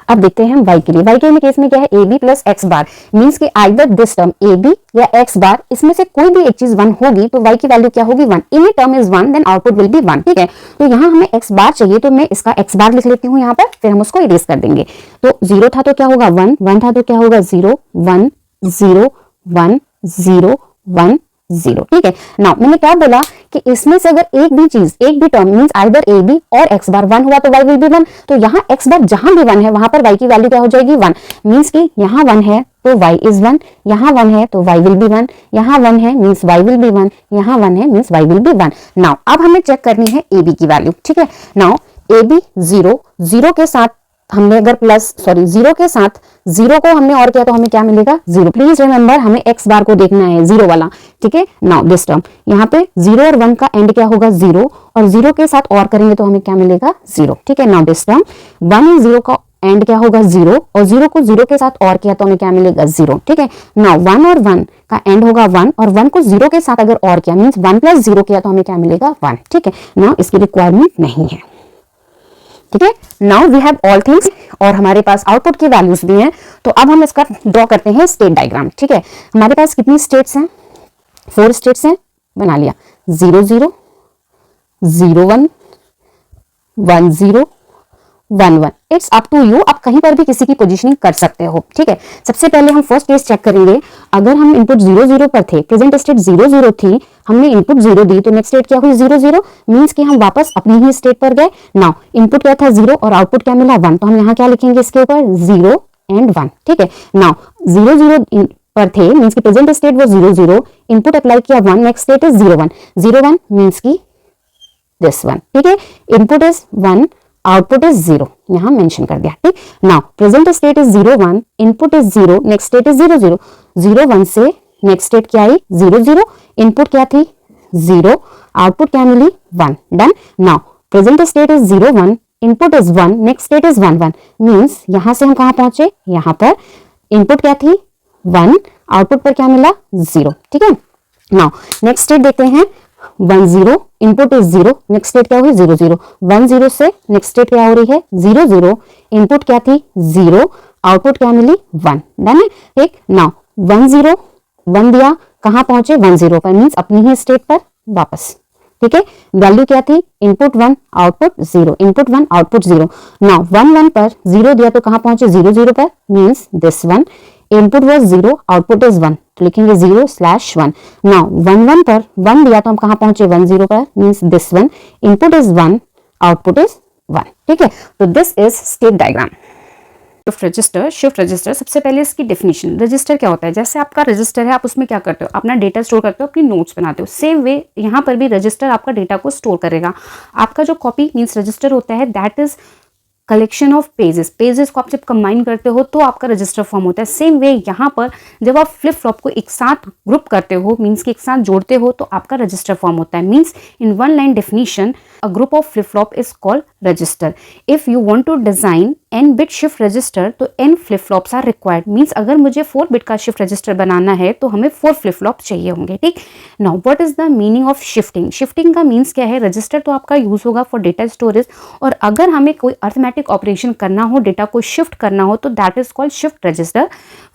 [SPEAKER 1] अब देखते हैं हम y के लिए। y के केस में क्या है AB प्लस एक्स बार, मीन्स कि आइदर दिस टर्म AB या x बार, इसमें से कोई भी एक चीज 1 होगी तो y की वैल्यू क्या होगी 1। Any term is 1 then output will be 1। ठीक है, तो यहाँ हमें x बार चाहिए तो मैं इसका x बार लिख लेती हूँ यहाँ पर, फिर हम उसको इरेज कर देंगे। तो 0 था तो क्या होगा 1, 1 था तो क्या होगा 0 1 0 1 0 1 0। ठीक है, नाउ मैंने क्या बोला कि इसमें से अगर एक भी चीज एक भी term means either A B और एक्स बार 1 हुआ तो y विल बी 1। तो यहाँ x बार जहां भी 1 है वहां पर y की वैल्यू क्या हो जाएगी 1, मींस कि यहाँ 1 है तो y इज 1, यहाँ 1 है तो y विल बी 1, यहाँ 1 है मींस y विल बी 1, यहाँ 1 है means y will be 1। Now अब हमें चेक करनी है ए बी की वैल्यू। ठीक है, नाउ ए बी 0, 0 के साथ हमने अगर जीरो के साथ 0 को हमने और किया तो हमें क्या मिलेगा 0। प्लीज रिमेंबर हमें x बार को देखना है 0 वाला। ठीक है, नाउ दिस टर्म यहाँ पे 0 और 1 का एंड क्या होगा 0 और 0 के साथ और करेंगे तो हमें क्या मिलेगा 0। ठीक है, नाउ दिस टर्म 1 और 0 का एंड क्या होगा 0 और 0 को 0 के साथ और किया तो हमें क्या मिलेगा 0। ठीक है, नाउ 1 और 1 का एंड होगा 1 और 1 को 0 के साथ अगर और किया मींस 1 प्लस 0 किया तो हमें क्या मिलेगा 1। ठीक है, नाउ इसकी रिक्वायरमेंट नहीं है। ठीक है, now we have all things और हमारे पास आउटपुट की वैल्यूज भी हैं। तो अब हम इसका ड्रॉ करते हैं स्टेट डायग्राम। ठीक है, हमारे पास कितनी स्टेट्स हैं 4 स्टेट्स हैं, बना लिया 0 0 0 1 1 0 1 1। इट्स अप टू यू, आप कहीं पर भी किसी की पोजीशनिंग कर सकते हो। ठीक है, सबसे पहले हम फर्स्ट केस चेक करेंगे। अगर हम इनपुट 0 0 पर थे, प्रेजेंट स्टेट 0 0 थी, हमने इनपुट 0 दी तो नेक्स्ट स्टेट क्या हुई 0 0, मींस कि हम वापस अपनी ही स्टेट पर गए। नाउ इनपुट क्या था 0 और आउटपुट क्या मिला 1, तो हम यहाँ क्या लिखेंगे इसके ऊपर 0 एंड 1। ठीक है, नाउ 0 0 पर थे मींस कि प्रेजेंट स्टेट वो 0 0, इनपुट अप्लाई किया 1, नेक्स्ट स्टेट इज 0 1, 0 1 मींस की दिस वन। ठीक है, इनपुट इज 1 आउटपुट इज 0, यहां मेंशन कर दिया। ठीक, now present state is 0 1, input is 0, next state is 0 0, 0 1 से नेक्स्ट स्टेट क्या आई 0 0, इनपुट क्या थी 0, आउटपुट क्या मिली 1। Done. Now present state is 0 1, input is 1, next state is 1 1, means यहां से हम कहां पहुंचे, यहां पर इनपुट क्या थी 1, आउटपुट पर क्या मिला 0। ठीक है, नाउ नेक्स्ट स्टेट देखते हैं 1 0, इनपुट इज 0, नेक्स्ट स्टेट क्या हुई 0 0, 1 0 से नेक्स्ट स्टेट क्या हो रही है 0 0, इनपुट क्या थी 0, आउटपुट क्या मिली 1। डन है। ठीक, नाउ 1 0 1 दिया, कहां पहुंचे 1 0 पर, मींस अपनी ही स्टेट पर वापस। ठीक है, वैल्यू क्या थी input 1 output 0, input 1 output 0। Now 1 1 पर 0 दिया तो कहां पहुंचे 0 0 पर, means this one, input was 0 output is 1, तो लिखेंगे 0/1। नाउ 1 1 पर 1 दिया तो हम कहां पहुंचे 1 0 पर, means this one, input is 1 output is 1, ठीक है। तो this is state diagram. Shift register, सबसे पहले इसकी डेफिनेशन, रजिस्टर क्या होता है? जैसे आपका रजिस्टर है, आप उसमें क्या करते हो? अपना डेटा स्टोर करते हो, अपनी नोट्स बनाते हो। सेम वे यहाँ पर भी रजिस्टर आपका डेटा को स्टोर करेगा। आपका जो कॉपी मीन्स रजिस्टर होता है, that is collection of pages को आप जब कंबाइन करते हो तो आपका रजिस्टर फॉर्म होता है। सेम वे यहाँ पर जब आप फ्लिप फ्लॉप को एक साथ ग्रुप करते हो, मीन्स कि एक साथ जोड़ते हो, तो आपका रजिस्टर फॉर्म होता है। Means in one line definition, a group of flip flop is called register. If you want to design n bit shift register, तो n flip flops are required. Means अगर मुझे 4 बिट का shift register बनाना है तो हमें 4 flip flop चाहिए होंगे, ठीक। Now what is the meaning of shifting? Shifting का मीन्स क्या है? रजिस्टर तो आपका यूज होगा फॉर डेटा स्टोरेज, और अगर हमें कोई अर्थमेटिक ऑपरेशन करना हो, डेटा को शिफ्ट करना हो, तो that is called shift register.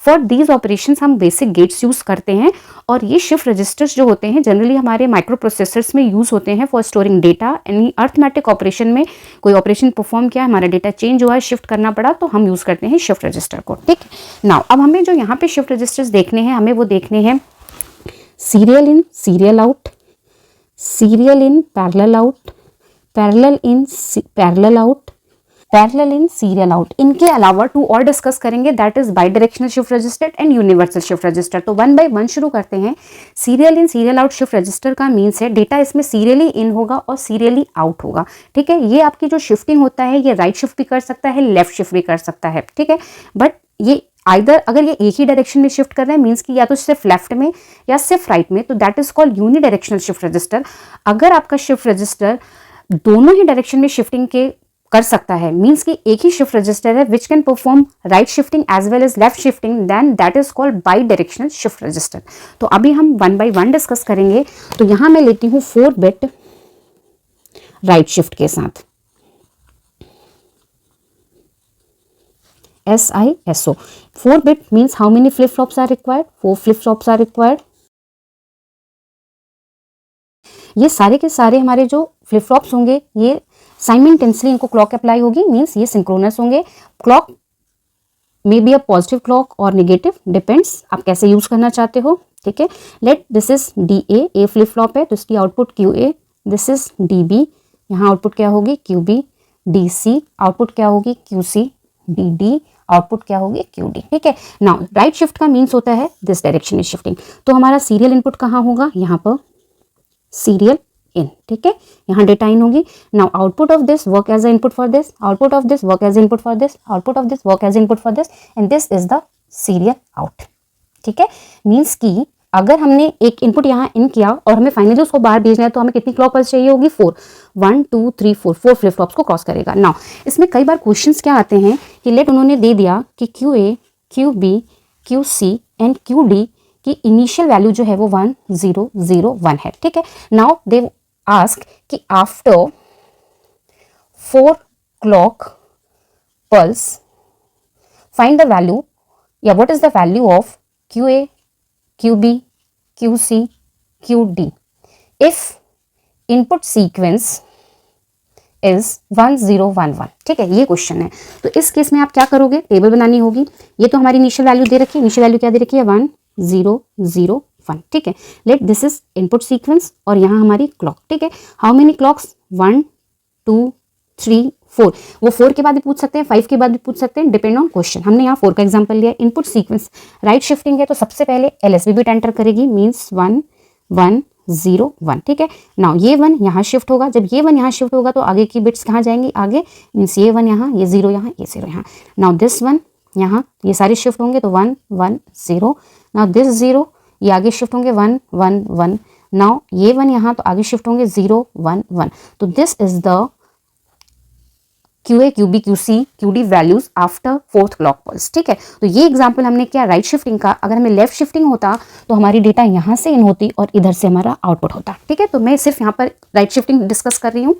[SPEAKER 1] For these operations हम बेसिक गेट्स यूज करते हैं, और ये शिफ्ट रजिस्टर्स जो होते हैं जनरली हमारे माइक्रो प्रोसेसर्स में यूज होते हैं for storing data. Any arithmetic operation में कोई ऑपरेशन परफॉर्म किया, हमारा डेटा चेंज हुआ है, शिफ्ट करना पड़ा, तो हम यूज करते हैं शिफ्ट रजिस्टर को, ठीक। नाउ अब हमें जो यहाँ पे शिफ्ट रजिस्टर्स देखने हैं, हमें वो देखने हैं serial in, serial out, serial in, parallel out, parallel in, parallel out, parallel in, serial out. इनके अलावा 2 और डिस्कस करेंगे, that is by directional shift register and universal shift register. तो 1 बाय 1 शुरू करते हैं। Serial in, serial out shift register का means है डेटा इसमें सीरियली इन होगा और सीरियली आउट होगा, ठीक है। ये आपकी जो शिफ्टिंग होता है, ये राइट शिफ्ट भी कर सकता है, लेफ्ट शिफ्ट भी कर सकता है, ठीक है। बट ये आइदर अगर ये एक ही डायरेक्शन में शिफ्ट कर रहे हैं, मीन्स कि या तो सिर्फ लेफ्ट में या सिर्फ राइट में, तो that is called unidirectional shift register. अगर आपका शिफ्ट रजिस्टर दोनों ही डायरेक्शन में शिफ्टिंग के कर सकता है, मीन्स कि एक ही शिफ्ट रजिस्टर है which can perform right shifting as well as left shifting, then that is called bidirectional shift register. तो अभी हम 1 बाय 1 डिस्कस करेंगे। तो यहां मैं लेती हूं 4 बिट राइट शिफ्ट के साथ, SISO। 4 bit means how many flip flops are required? 4 flip flops are required. ये सारे के सारे हमारे जो फ्लिप फ्लॉप्स होंगे, ये साइमल्टेनियसली इनको क्लॉक अप्लाई होगी, मीन्स ये सिंक्रोनस होंगे। Clock may be a positive clock और नेगेटिव, डिपेंड्स आप कैसे यूज करना चाहते हो, ठीक है। Let this is DA, A flip flop है तो इसकी output QA, this is DB, यहाँ आउटपुट क्या होगी QB, DC आउटपुट क्या होगी QC, DD आउटपुट क्या होगी QD, ठीक है। नाउ राइट शिफ्ट का मीन्स होता है दिस डायरेक्शन इज शिफ्टिंग। तो हमारा सीरियल इनपुट कहाँ होगा? यहाँ पर सीरियल इन, ठीक है, यहाँ डेटा इन होगी। Now output of this work as a input for this, output of this work as input for this, output of this work as input for this, and this is the serial out, ठीक है। Means कि अगर हमने एक input यहाँ इन किया और हमें फाइनली उसको बाहर भेजना है, तो हमें कितनी क्लॉक पल्स चाहिए होगी? 4, 1 2 3 4 फ्लिप फ्लॉप्स को क्रॉस करेगा। नाउ इसमें कई बार क्वेश्चंस क्या आते हैं कि लेट उन्होंने दे दिया कि QA, QB, QC and QD की इनिशियल वैल्यू जो है वो 1 0 0 1 है, ठीक है। नाउ दे आस्क कि after 4 clock pulse find the value, या what is the value of QA, QB, QC, QD if input sequence is 1 0 1 1, ठीक है, ये क्वेश्चन है। तो इस केस में आप क्या करोगे? टेबल बनानी होगी। ये तो हमारी इनिशियल वैल्यू दे रखी है, इनिशियल वैल्यू क्या दे रखी है? 1 0 0 1, ठीक है। Let this is input sequence और यहाँ हमारी क्लॉक, ठीक है। How many clocks? 1 2 3 4। वो 4 के बाद भी पूछ सकते हैं, 5 के बाद भी पूछ सकते हैं, डिपेंड ऑन क्वेश्चन। हमने यहाँ 4 का एग्जांपल लिया। इनपुट सीक्वेंस राइट शिफ्टिंग है तो सबसे पहले LSB बिट एंटर करेगी, मीन्स 1 1 0 1, ठीक है। नाउ ये 1 यहाँ शिफ्ट होगा, जब ये 1 यहाँ शिफ्ट होगा तो आगे की बिट्स कहाँ जाएंगी? आगे, मीन्स ये 1 यहाँ, ये 0 यहाँ, ये 0 यहाँ। नाउ दिस 1 यहाँ, ये सारे शिफ्ट होंगे तो 1 1 0। नाउ दिस 0, ये आगे शिफ्ट होंगे 1 1 1। नाउ ये 1 यहाँ तो आगे शिफ्ट होंगे 0 1 1। तो this is the QA, QB, QC, QD values after 4th clock pulse, ठीक है। तो ये एग्जांपल हमने किया राइट शिफ्टिंग का। अगर हमें लेफ्ट शिफ्टिंग होता तो हमारी डेटा यहाँ से इन होती और इधर से हमारा आउटपुट होता, ठीक है। तो मैं सिर्फ यहाँ पर राइट शिफ्टिंग डिस्कस कर रही हूँ।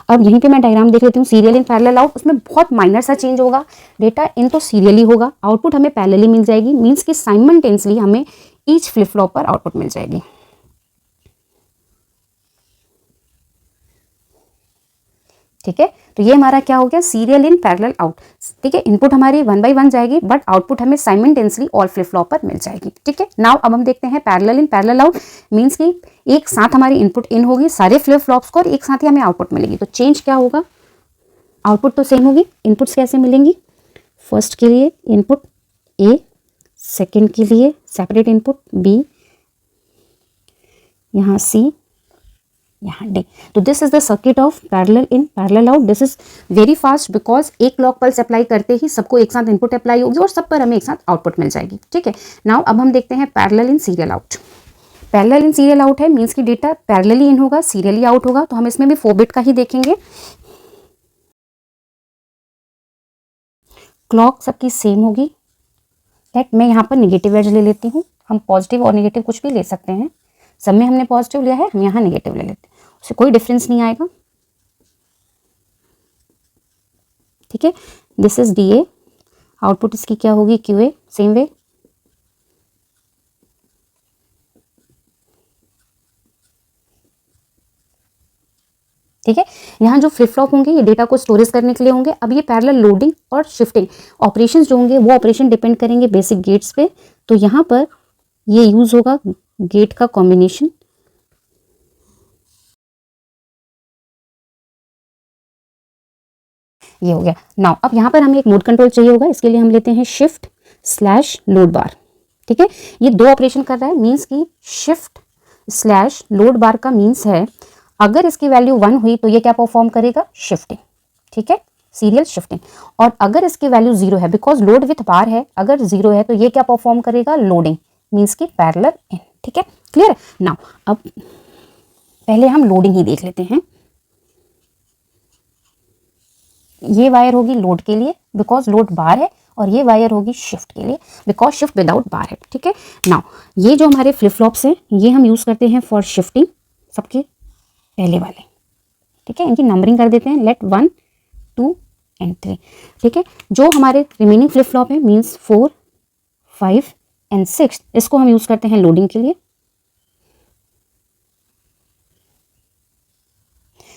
[SPEAKER 1] अब यहीं पे मैं डायग्राम देख लेती हूँ। सीरियल इन, पैरेलल आउट, उसमें बहुत माइनर सा चेंज होगा। डेटा इन तो सीरियली होगा, आउटपुट हमें पैरेलली मिल जाएगी, मीन्स कि साइमल्टेनियसली हमें ईच फ्लिप फ्लॉप पर आउटपुट मिल जाएगी, ठीक है, तो ये हमारा क्या हो गया, सीरियल इन पैरेलल आउट। ठीक है, इनपुट हमारी 1 by 1 जाएगी बट आउटपुट हमें साइमल्टेनियसली ऑल फ्लिप फ्लॉप पर मिल जाएगी। ठीक है, नाउ अब हम देखते हैं parallel in parallel out means कि एक साथ हमारी इनपुट इन होगी सारे फ्लिप फ्लॉप्स को और एक साथ ही हमें आउटपुट मिलेगी। तो चेंज क्या होगा, आउटपुट तो सेम होगी, इनपुट्स कैसे मिलेंगी, फर्स्ट के लिए इनपुट ए, सेकेंड के लिए सेपरेट इनपुट बी, यहाँ सी, यहाँ डी। तो this is the circuit of parallel in parallel out. This is very fast because एक क्लॉक पल्स अप्लाई करते ही सबको एक साथ इनपुट अप्लाई होगी और सब पर हमें एक साथ आउटपुट मिल जाएगी। ठीक है, नाउ अब हम देखते हैं parallel in serial out. Parallel in serial out है मींस की डेटा पैरेलली इन होगा सीरियली आउट होगा, तो हम इसमें भी 4 बिट का ही देखेंगे। क्लॉक सबकी सेम होगी। लेट मैं यहाँ पर निगेटिव एज ले लेती हूँ, हम पॉजिटिव और निगेटिव कुछ भी ले सकते हैं, सब में हमने पॉजिटिव लिया है, हम यहाँ नेगेटिव ले लेते हैं, उससे कोई डिफरेंस नहीं आएगा। ठीक है, this is D A, output इसकी क्या होगी क्यू ए, सेम वे। ठीक है, यहाँ जो फ्लिप फ्लॉप होंगे ये डेटा को स्टोरेज करने के लिए होंगे। अब ये पैरेलल लोडिंग और शिफ्टिंग ऑपरेशंस जो होंगे वो ऑपरेशन डिपेंड करेंगे बेसिक गेट्स पे। तो यहाँ पर ये यूज होगा गेट का कॉम्बिनेशन। ये हो गया। नाउ अब यहाँ पर हमें एक मोड कंट्रोल चाहिए होगा, इसके लिए हम लेते हैं शिफ्ट स्लैश लोड बार। ठीक है, ये 2 ऑपरेशन कर रहा है मीन्स की शिफ्ट स्लैश लोड बार का मीन्स है अगर इसकी वैल्यू 1 हुई तो ये क्या परफॉर्म करेगा, शिफ्टिंग। ठीक है, सीरियल शिफ्टिंग। और अगर इसकी वैल्यू 0 है बिकॉज लोड विथ बार है, अगर 0 है तो ये क्या परफॉर्म करेगा, लोडिंग मीन्स की पैरेलल इन। ठीक है, क्लियर। नाउ अब पहले हम लोडिंग ही देख लेते हैं। ये वायर होगी लोड के लिए बिकॉज लोड बार है और ये वायर होगी शिफ्ट के लिए बिकॉज शिफ्ट विदाउट बार है। ठीक है, नाउ ये जो हमारे फ्लिप फ्लॉप्स हैं ये हम यूज करते हैं फॉर शिफ्टिंग, सबके पहले वाले। ठीक है, इनकी नंबरिंग कर देते हैं, लेट 1 2 एंड 3। ठीक है, जो हमारे रिमेनिंग फ्लिप फ्लॉप है मीन्स 4 5 एंड 6 इसको हम यूज करते हैं लोडिंग के लिए।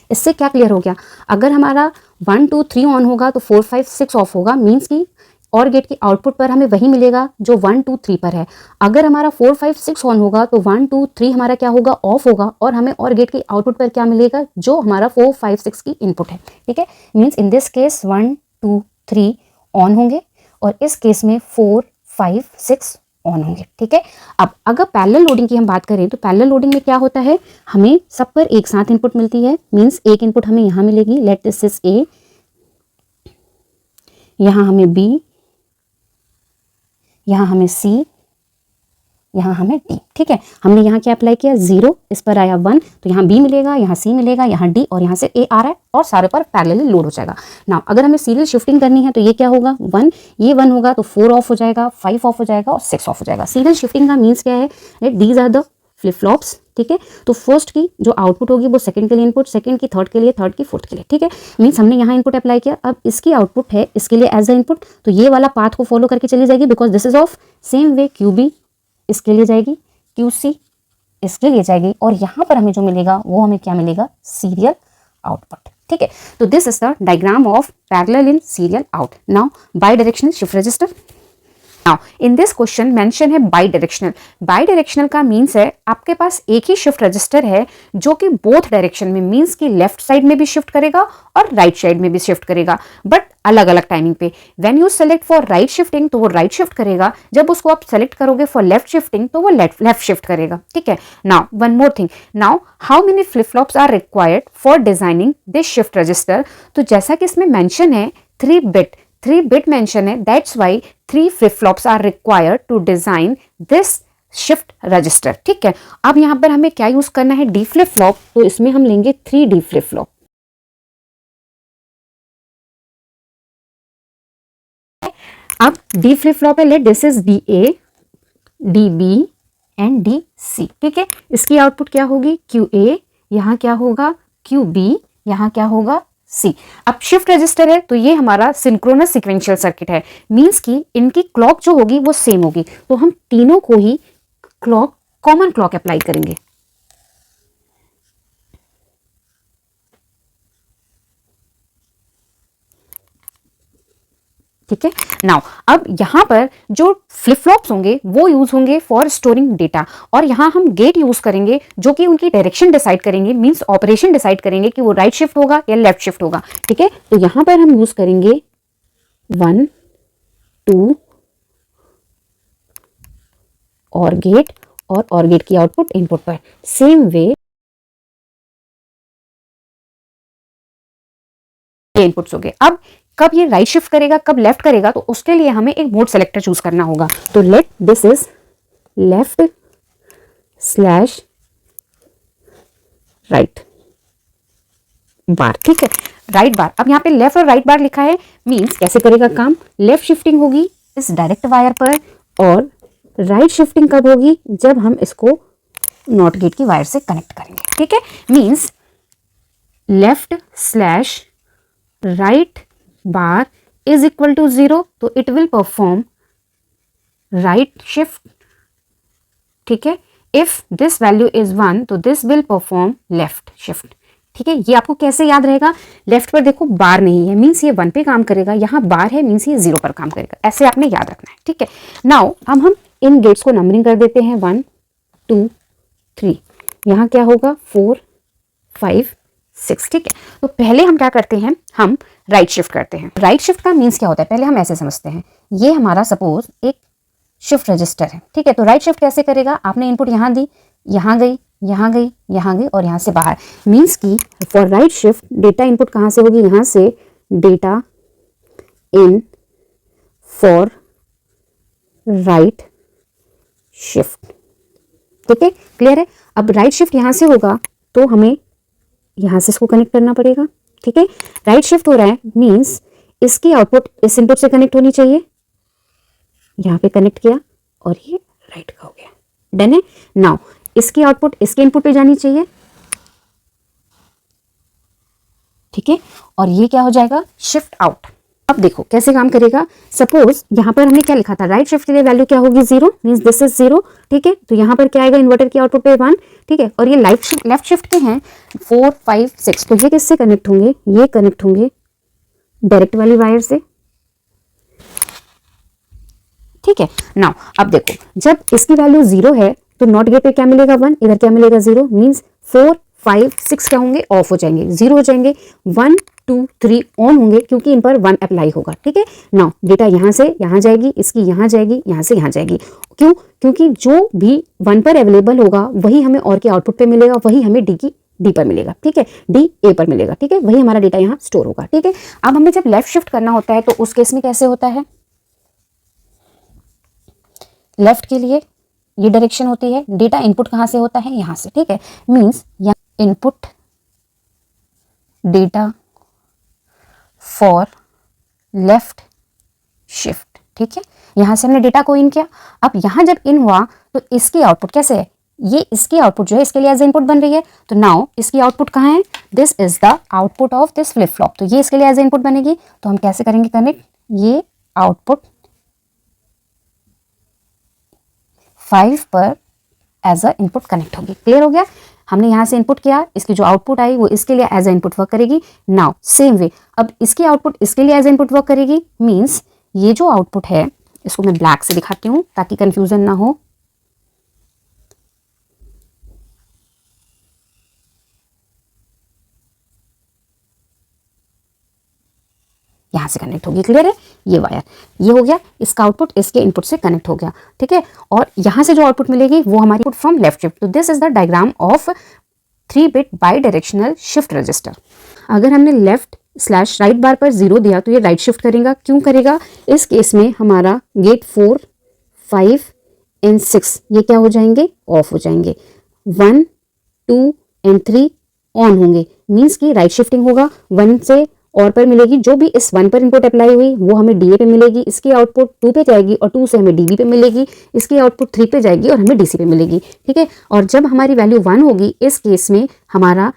[SPEAKER 1] इससे क्या क्लियर हो गया, अगर हमारा 1 2 3 ऑन होगा तो 4 5 6 ऑफ होगा मीन्स की और गेट की आउटपुट पर हमें वही मिलेगा जो 1 2 3 पर है। अगर हमारा 4 5 6 ऑन होगा तो 1 2 3 हमारा क्या होगा, ऑफ होगा और हमें और गेट की आउटपुट पर क्या मिलेगा, जो हमारा 4 5 6 की इनपुट है। ठीक है, means in this case 1 2 3 on होंगे और इस केस में 4 5 6 ऑन होंगे। ठीक है, अब अगर पैरेलल लोडिंग की हम बात करें तो पैरेलल लोडिंग में क्या होता है, हमें सब पर एक साथ इनपुट मिलती है मीन्स एक इनपुट हमें यहाँ मिलेगी, लेट दिस इज ए, यहाँ हमें बी, यहाँ हमें सी, यहाँ हमें डी। ठीक है, हमने यहाँ क्या अप्लाई किया, 0, इस पर आया 1 तो यहाँ बी मिलेगा, यहाँ सी मिलेगा, यहाँ डी और यहाँ से ए आ रहा है और सारे पर पैरेलली लोड हो जाएगा। नाउ अगर हमें सीरियल शिफ्टिंग करनी है तो ये क्या होगा, 1, ये 1 होगा तो 4 ऑफ हो जाएगा, 5 ऑफ हो जाएगा और 6 ऑफ हो जाएगा। सीरियल शिफ्टिंग का मीन्स क्या है, these are the flip flops. ठीक है, तो फर्स्ट की जो आउटपुट होगी वो सेकंड के लिए इनपुट, सेकंड की थर्ड के लिए, थर्ड की फोर्थ के लिए। ठीक है, मीन्स हमने यहाँ इनपुट अप्लाई किया, अब इसकी आउटपुट है इसके लिए एज द इनपुट, तो ये वाला पाथ को फॉलो करके चली जाएगी because this is of same way, Q B इसके लिए जाएगी, क्यू सी इसके लिए जाएगी और यहाँ पर हमें जो मिलेगा वो हमें क्या मिलेगा, सीरियल आउटपुट। ठीक है, तो this is the diagram of parallel in serial out. Now by directional shift register. Now in this question mention है बाई डायरेक्शनल। बाई डायरेक्शनल का मीन्स है आपके पास एक ही शिफ्ट रजिस्टर है जो कि बोथ डायरेक्शन में मीन्स कि लेफ्ट साइड में भी शिफ्ट करेगा और राइट साइड में भी शिफ्ट करेगा बट अलग अलग टाइमिंग पे। When you select for right shifting तो वो राइट शिफ्ट करेगा, जब उसको आप सेलेक्ट करोगे फॉर लेफ्ट शिफ्टिंग तो वो लेफ्ट शिफ्ट करेगा। ठीक है, now one more thing, now how many flip flops are required for designing this shift register. तो जैसा कि इसमें मेंशन है 3 बिट मेंशन है, that's why 3 flip flops are required to design this shift register. ठीक है, अब यहाँ पर हमें क्या यूज करना है, डी फ्लिप फ्लॉप, तो इसमें हम लेंगे 3D फ्लिप फ्लॉप। अब डी फ्लिप फ्लॉप है, let this is D A, D B and D C. ठीक है, इसकी आउटपुट क्या होगी, क्यू ए, यहाँ क्या होगा क्यू बी, यहाँ क्या होगा सी। अब शिफ्ट रजिस्टर है तो ये हमारा सिंक्रोनस सीक्वेंशियल सर्किट है मींस कि इनकी क्लॉक जो होगी वो सेम होगी, तो हम तीनों को ही क्लॉक कॉमन क्लॉक अप्लाई करेंगे। ठीक है। नाउ अब यहाँ पर जो फ्लिप फ्लॉप्स होंगे वो यूज होंगे फॉर स्टोरिंग डेटा, और यहाँ हम गेट यूज करेंगे जो कि उनकी डायरेक्शन डिसाइड करेंगे, मींस ऑपरेशन डिसाइड करेंगे कि वो राइट शिफ्ट होगा या लेफ्ट शिफ्ट होगा। ठीक है, तो यहाँ पर हम यूज करेंगे 1 2 और गेट, और गेट की आउटपुट इनपुट पर। सेम वे इनपुट्स हो गए। अब कब ये राइट शिफ्ट करेगा कब लेफ्ट करेगा, तो उसके लिए हमें एक मोड सेलेक्टर चूज करना होगा। तो let this is left slash right bar. ठीक है, राइट बार। अब यहाँ पे लेफ्ट और राइट बार लिखा है, मींस कैसे करेगा काम, लेफ्ट शिफ्टिंग होगी इस डायरेक्ट वायर पर, और राइट शिफ्टिंग कब होगी, जब हम इसको नॉट गेट की वायर से कनेक्ट करेंगे। ठीक है, means left slash right bar is equal to 0, तो it will perform right shift. ठीक है, इफ दिस वैल्यू इज 1 तो this will perform left shift. ठीक है, ये आपको कैसे याद रहेगा, लेफ्ट पर देखो बार नहीं है, मीन्स ये 1 पे काम करेगा, यहाँ बार है मीन्स ये 0 पर काम करेगा, ऐसे आपने याद रखना है। ठीक है, नाउ अब हम इन गेट्स को नंबरिंग कर देते हैं 1 2 3, यहाँ क्या होगा 4 5 6। ठीक है, तो पहले हम क्या करते हैं, हम राइट शिफ्ट करते हैं। राइट शिफ्ट का मीन्स क्या होता है, पहले हम ऐसे समझते हैं, ये हमारा सपोज एक शिफ्ट रजिस्टर है। ठीक है, तो राइट शिफ्ट कैसे करेगा, आपने इनपुट यहाँ दी, यहाँ गई, यहाँ गई, यहाँ गई, और यहाँ से बाहर, मीन्स की for right shift data input कहाँ से होगी, यहाँ से data in for right shift. ठीक है, क्लियर है। अब राइट शिफ्ट यहाँ से होगा तो हमें यहाँ से इसको कनेक्ट करना पड़ेगा। ठीक है, राइट शिफ्ट हो रहा है मींस इसकी आउटपुट इस इनपुट से कनेक्ट होनी चाहिए, यहाँ पे कनेक्ट किया और ये राइट का हो गया, डन है। नाउ इसकी आउटपुट इसके इनपुट पे जानी चाहिए। ठीक है, और ये क्या हो जाएगा, शिफ्ट आउट। अब देखो कैसे काम करेगा, सपोज यहाँ पर हमने क्या लिखा था, राइट शिफ्ट के लिए वैल्यू क्या होगी 0, मींस दिस इज 0। ठीक है, तो यहाँ पर क्या आएगा, इन्वर्टर की आउटपुट पे 1। ठीक है, और ये लेफ्ट शिफ्ट के हैं 4 5 6, तो ये किससे कनेक्ट होंगे, ये कनेक्ट होंगे डायरेक्ट वाली वायर से। ठीक है, नाउ अब देखो जब इसकी वैल्यू 0 है तो नॉट गेट पे क्या मिलेगा 1, इधर क्या मिलेगा 0, मींस 4 5 6 क्या होंगे, ऑफ हो जाएंगे, 0 हो जाएंगे, 1 2 3 ऑन होंगे क्योंकि इन पर 1 अप्लाई होगा। ठीक है, नाउ डेटा यहाँ से यहाँ जाएगी, इसकी यहाँ जाएगी, यहाँ से यहाँ जाएगी। क्यों, क्योंकि जो भी 1 पर अवेलेबल होगा वही हमें और के आउटपुट पे मिलेगा, वही हमें डी पर मिलेगा। ठीक है, डी ए पर मिलेगा। ठीक है, वही हमारा डेटा यहाँ स्टोर होगा। ठीक है, अब हमें जब लेफ्ट शिफ्ट करना होता है तो उस केस में कैसे होता है, लेफ्ट के लिए ये डायरेक्शन होती है, डेटा इनपुट कहाँ से होता है, यहाँ से। ठीक है, मींस यहाँ input data for left shift. ठीक है, यहां से हमने डेटा को इन किया। अब यहां जब इन हुआ तो इसकी आउटपुट कैसे है, ये इसकी आउटपुट जो है इसके लिए एज इनपुट बन रही है, तो नाउ इसकी आउटपुट कहाँ है, this is the output of this flip flop, तो ये इसके लिए एज इनपुट बनेगी। तो हम कैसे करेंगे कनेक्ट, ये आउटपुट 5 पर एज अ इनपुट कनेक्ट होगी। क्लियर हो गया, हमने यहाँ से इनपुट किया, इसकी जो आउटपुट आई वो इसके लिए एज अ इनपुट वर्क करेगी। नाउ सेम वे अब इसकी आउटपुट इसके लिए एज अ इनपुट वर्क करेगी, मींस ये जो आउटपुट है इसको मैं ब्लैक से दिखाती हूँ ताकि कंफ्यूजन ना हो। यहाँ से कनेक्ट होगी, क्लियर है, ये वायर ये हो गया, इसका आउटपुट इसके इनपुट से कनेक्ट हो गया। ठीक है, और यहाँ से जो आउटपुट मिलेगी वो हमारी आउटपुट फ्रॉम लेफ्ट शिफ्ट। तो this is the diagram of 3-bit by directional shift register. अगर हमने लेफ्ट स्लैश राइट बार पर 0 दिया तो ये राइट शिफ्ट करेगा। क्यों करेगा, इस केस में हमारा गेट 4 5 एंड 6 ये क्या हो जाएंगे, ऑफ हो जाएंगे, 1 2 एंड 3 ऑन होंगे, मीन्स की राइट शिफ्टिंग होगा, 1 से और पर मिलेगी, जो भी इस 1 पर इनपुट अप्लाई हुई वो हमें डीए पे मिलेगी, इसकी आउटपुट 2 पे जाएगी और 2 से हमें डीबी पे मिलेगी, इसकी आउटपुट 3 पे जाएगी और हमें डीसी पे मिलेगी। ठीक है, और जब हमारी वैल्यू 1 होगी इस केस में हमारा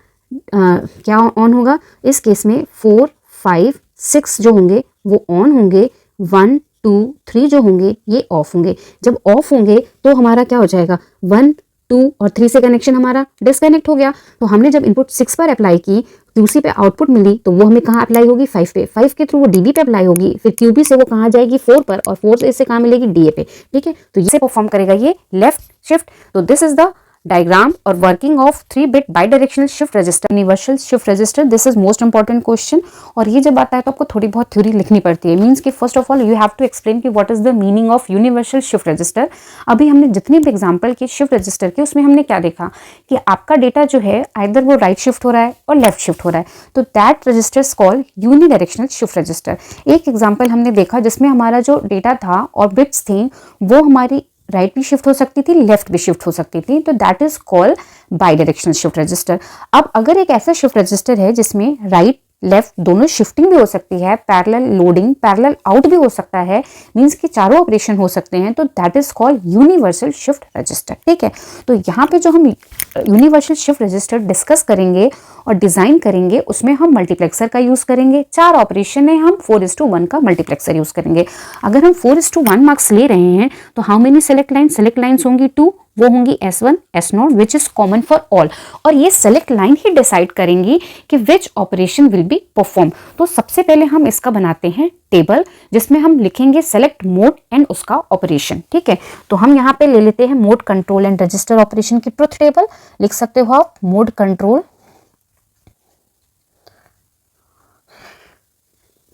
[SPEAKER 1] क्या ऑन होगा, इस केस में 4 5 6 जो होंगे वो ऑन होंगे, 1 2 3 जो होंगे ये ऑफ होंगे। जब ऑफ होंगे तो हमारा क्या हो जाएगा, 1 2 और 3 से कनेक्शन हमारा डिस्कनेक्ट हो गया। तो हमने जब इनपुट 6 पर अप्लाई की QC पे आउटपुट मिली तो वो हमें कहाँ अप्लाई होगी, 5 पे, 5 के थ्रू वो DB पे अप्लाई होगी, फिर QB से वो कहाँ जाएगी, 4 पर, और 4 से कहाँ मिलेगी, DA पे। ठीक है, तो ये परफॉर्म करेगा ये लेफ्ट शिफ्ट। तो दिस इज द डायग्राम और working of 3-bit bidirectional shift register, universal shift register. This is most important question. और ये जब आता है तो आपको थोड़ी बहुत थ्योरी लिखनी पड़ती है। मीन्स कि first of all you have to explain कि what is the meaning of universal shift register. अभी हमने जितने भी एग्जाम्पल के शिफ्ट रजिस्टर के, उसमें हमने क्या देखा कि आपका डेटा जो है आइदर वो राइट शिफ्ट हो रहा है और लेफ्ट शिफ्ट हो रहा है, तो that register called unidirectional shift register. एक एग्जाम्पल हमने देखा जिसमें हमारा जो डेटा था और बिट्स थी वो हमारी राइट भी शिफ्ट हो सकती थी, लेफ्ट भी शिफ्ट हो सकती थी, तो that is called bidirectional shift register. अब अगर एक ऐसा शिफ्ट रजिस्टर है जिसमें राइट लेफ्ट दोनों शिफ्टिंग भी हो सकती है, पैरेलल लोडिंग पैरेलल आउट भी हो सकता है, मींस कि चारों ऑपरेशन हो सकते हैं, तो that is called universal shift register. ठीक है, तो यहाँ पे जो हम यूनिवर्सल शिफ्ट रजिस्टर डिस्कस करेंगे और डिजाइन करेंगे उसमें हम मल्टीप्लेक्सर का यूज करेंगे। 4 ऑपरेशन है, हम 4:1 का मल्टीप्लेक्सर यूज करेंगे। अगर हम 4:1 मार्क्स ले रहे हैं तो हाउ मेनी सेलेक्ट लाइन्स होंगी 2, वो होंगी S1 S0 which is common for all. और ये सेलेक्ट लाइन ही डिसाइड करेंगी कि which operation will be perform. तो सबसे पहले हम इसका बनाते हैं टेबल जिसमें हम लिखेंगे सेलेक्ट मोड एंड उसका ऑपरेशन। ठीक है, तो हम यहाँ पे ले लेते हैं mode control and register operation की ट्रुथ टेबल। लिख सकते हो आप mode control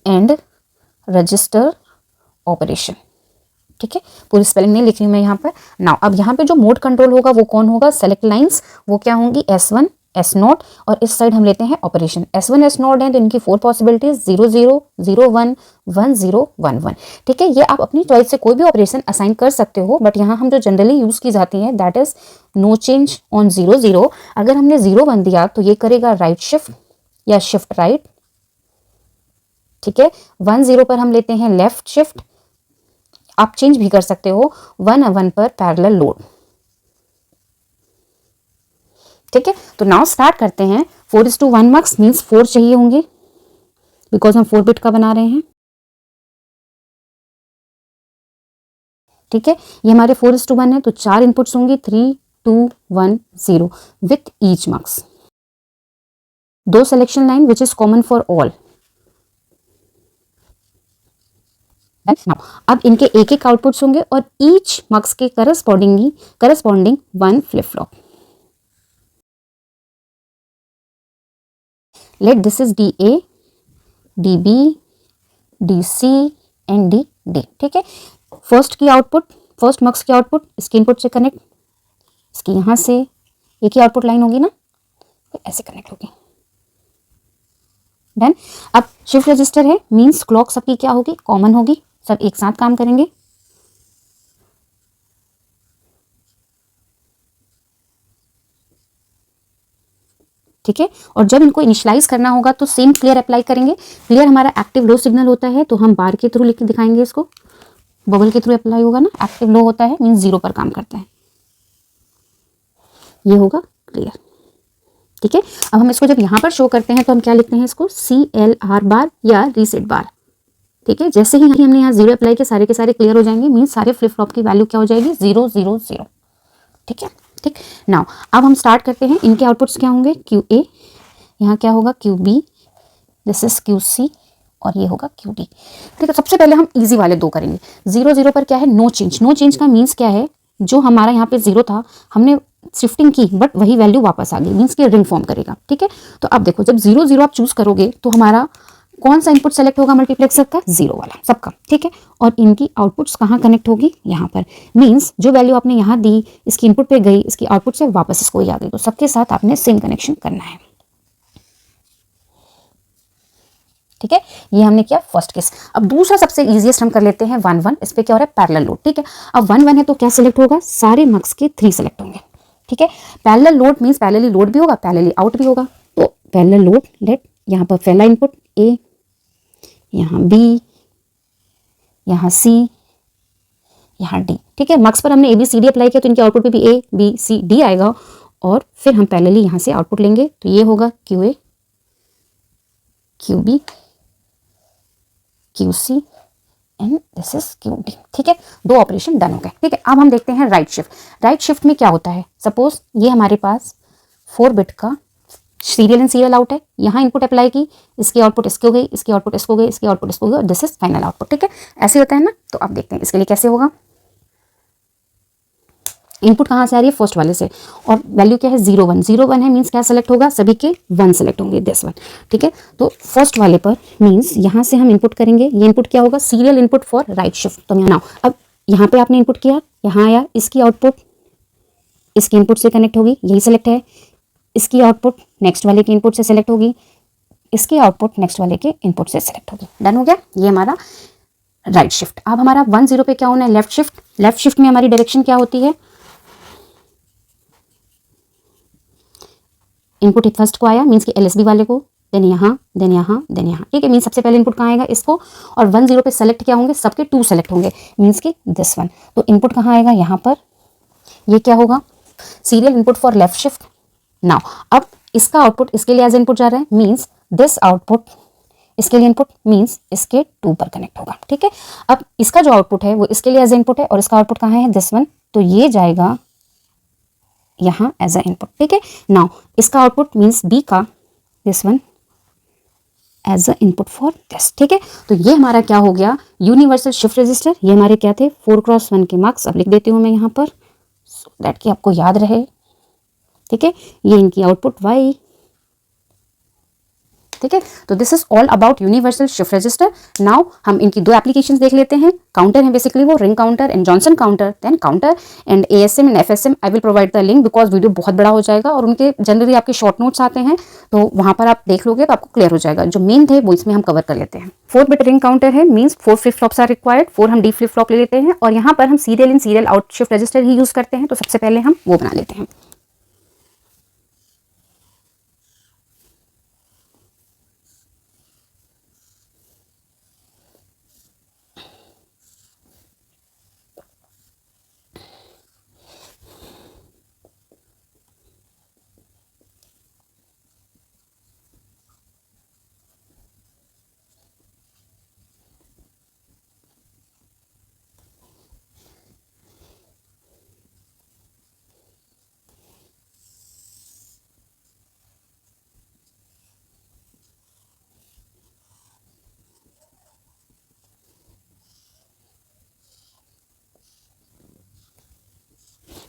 [SPEAKER 1] and register operation. ठीक है, पूरी स्पेलिंग नहीं लिख रही मैं यहाँ पर। नाउ अब यहाँ पे जो मोड कंट्रोल होगा वो कौन होगा, सेलेक्ट लाइंस वो क्या होंगी S1 S0, और इस साइड हम लेते हैं ऑपरेशन S1 S0 है तो इनकी 4 पॉसिबिलिटीज 0 0 0 1 1 0 1 1। ठीक है, ये आप अपनी चॉइस से कोई भी ऑपरेशन असाइन कर सकते हो, बट यहाँ हम जो जनरली यूज की जाती है that is no change on 0 0। अगर हमने 0 1 दिया तो ये करेगा राइट शिफ्ट या शिफ्ट राइट। ठीक है, 1 0 पर हम लेते हैं लेफ्ट शिफ्ट, आप चेंज भी कर सकते हो 1 1 पर पैरेलल लोड। ठीक है, तो नाउ स्टार्ट करते हैं। 4:1 मार्क्स मींस 4 चाहिए होंगे बिकॉज हम 4 बिट का बना रहे हैं। ठीक है, ये हमारे 4:1 है तो 4 इनपुट्स होंगे 3 2 1 0 with each marks. 2 selection line which is common for all. अब इनके एक एक आउटपुट्स होंगे और ईच मार्क्स के corresponding 1 flip flop. Late this is DA DB DC and DD। ठीक है, फर्स्ट मार्क्स की आउटपुट इसके इनपुट से कनेक्ट, इसकी यहां से एक ही आउटपुट लाइन होगी ना, ऐसे कनेक्ट होगी। डन। अब शिफ्ट रजिस्टर है मींस क्लॉक सबकी क्या होगी, कॉमन होगी, सब एक साथ काम करेंगे। ठीक है, और जब इनको इनिशियलाइज करना होगा तो सेम क्लियर अप्लाई करेंगे। क्लियर हमारा एक्टिव लो सिग्नल होता है तो हम बार के थ्रू लिख के दिखाएंगे, इसको बबल के थ्रू अप्लाई होगा ना, एक्टिव लो होता है मींस 0 पर काम करता है, ये होगा क्लियर। ठीक है, अब हम इसको जब यहां पर शो करते हैं तो हम क्या लिखते हैं, इसको CLR बार या रीसेट बार। ठीक है, जैसे ही हमने यहाँ 0 अप्लाई किया सारे के सारे क्लियर हो जाएंगे, मींस सारे फ्लिप फ्लॉप की वैल्यू क्या हो जाएगी 0 0 0। ठीक है, ठीक। नाउ अब हम स्टार्ट करते हैं। इनके आउटपुट्स क्या होंगे, QA, यहाँ क्या होगा QB, दिस इज QC और ये होगा QD। ठीक है, सबसे पहले हम इजी वाले 2 करेंगे। 0 0 पर क्या है, नो चेंज। नो चेंज का मीन्स क्या है, जो हमारा यहाँ पे 0 था हमने शिफ्टिंग की बट वही वैल्यू वापस आ गई, मीन्स कि रिंग फॉर्म करेगा। ठीक है, तो अब देखो जब 0 0 आप चूज करोगे तो हमारा कौन सा इनपुट सेलेक्ट होगा मल्टीप्लेक्सर का, 0 वाला सबका। ठीक है, और इनकी आउटपुट्स कहाँ कनेक्ट होगी, यहाँ पर। मींस जो वैल्यू आपने यहाँ दी इसकी इनपुट पे गई, इसकी आउटपुट से वापस इसको ही आ गई, तो सबके साथ आपने सेम कनेक्शन करना है। ठीक है, ये हमने किया फर्स्ट केस। अब दूसरा सबसे इजीएस्ट हम कर लेते हैं 1 1। इस पे क्या हो रहा है, पैरेलल लोड। ठीक है, अब 1 1 है तो क्या सिलेक्ट होगा, सारे मार्क्स के 3 सिलेक्ट होंगे। ठीक है, parallel load means parallelly load भी होगा पैरेलली आउट भी होगा, तो पैरेलल लोड लेट यहाँ पर पहला इनपुट A, यहाँ B, यहाँ C, यहाँ D। ठीक है, मार्क्स पर हमने ABCD अप्लाई किया तो इनके आउटपुट पे भी ABCD आएगा, और फिर हम पैरेलली यहाँ से आउटपुट लेंगे तो ये होगा QA QB QC and this is QD। ठीक है, 2 ऑपरेशन डन हो गए। ठीक है, अब हम देखते हैं राइट शिफ्ट। राइट शिफ्ट में क्या होता है, सपोज ये हमारे पास 4 बिट का सीरियल इन सीरियल आउट है, यहाँ इनपुट अप्लाई की, इसकी आउटपुट इसको गई, इसकी आउटपुट इसको गई, इसकी आउटपुट इसको गई, दिस इज फाइनल आउटपुट। ठीक है, ऐसे होता है ना। तो आप देखते हैं इसके लिए कैसे होगा। इनपुट कहाँ से आ रही है, फर्स्ट वाले से, और वैल्यू क्या है 0 1, 0 1 है मीन्स क्या सेलेक्ट होगा, सभी के 1 सेलेक्ट होंगे, दिस वन। ठीक है, तो फर्स्ट वाले पर मीन्स यहाँ से हम इनपुट करेंगे, ये इनपुट क्या होगा, serial input for right shift. तो यहाँ अब यहाँ पे आपने इनपुट किया, यहाँ आया, इसकी आउटपुट इसके इनपुट से कनेक्ट होगी, यही सेलेक्ट है, इसकी आउटपुट नेक्स्ट वाले के इनपुट से सेलेक्ट होगी, इसकी आउटपुट नेक्स्ट वाले के इनपुट से सेलेक्ट होगी। डन हो गया, ये हमारा राइट शिफ्ट। अब हमारा 1 0 पे क्या होना है, लेफ्ट शिफ्ट। लेफ्ट शिफ्ट में हमारी डायरेक्शन क्या होती है, इनपुट फर्स्ट को आया मीन्स कि एलएसबी वाले को, देन यहाँ, देन यहाँ, देन यहाँ। ठीक है, मीन्स सबसे पहले इनपुट कहाँ आएगा, इसको, और 1 0 पे सेलेक्ट क्या होंगे, सबके 2 सेलेक्ट होंगे, मीन्स कि दिस वन। तो इनपुट कहाँ आएगा, यहाँ पर, ये क्या होगा, serial input for left shift. Now अब इसका आउटपुट इसके लिए एज इनपुट जा रहा है, मीन्स दिस आउटपुट इसके लिए इनपुट, मीन्स इसके 2 पर कनेक्ट होगा। ठीक है, अब इसका जो आउटपुट है वो इसके लिए एज इनपुट है, और इसका आउटपुट कहाँ है, दिस वन, तो ये जाएगा यहाँ एज अ इनपुट। ठीक है, नाउ इसका आउटपुट मीन्स बी का, this one as a input for this. ठीक है, तो ये हमारा क्या हो गया, यूनिवर्सल शिफ्ट रजिस्टर। ये हमारे क्या थे, 4x1 के मार्क्स। अब लिख देती हूँ मैं यहाँ पर, सो दैट कि आपको याद रहे। ठीक है, ये इनकी आउटपुट वाई। ठीक है, तो this is all about universal shift register. Now हम इनकी 2 एप्लीकेशंस देख लेते हैं। काउंटर है बेसिकली वो ring counter and Johnson counter, then counter and ASM and FSM. I will provide the link because video बहुत बड़ा हो जाएगा, और उनके जनरली आपके शॉर्ट नोट्स आते हैं, तो वहां पर आप देख लोगे तो आपको क्लियर हो जाएगा। जो मेन थे वो इसमें हम कवर कर लेते हैं। 4 बिट रिंग काउंटर है, means 4 flip flops are required, 4 हम डी फ्लिप फ्लॉप ले लेते हैं, और यहाँ पर हम serial in serial out shift register he use करते हैं। तो सबसे पहले हम वो बना लेते हैं।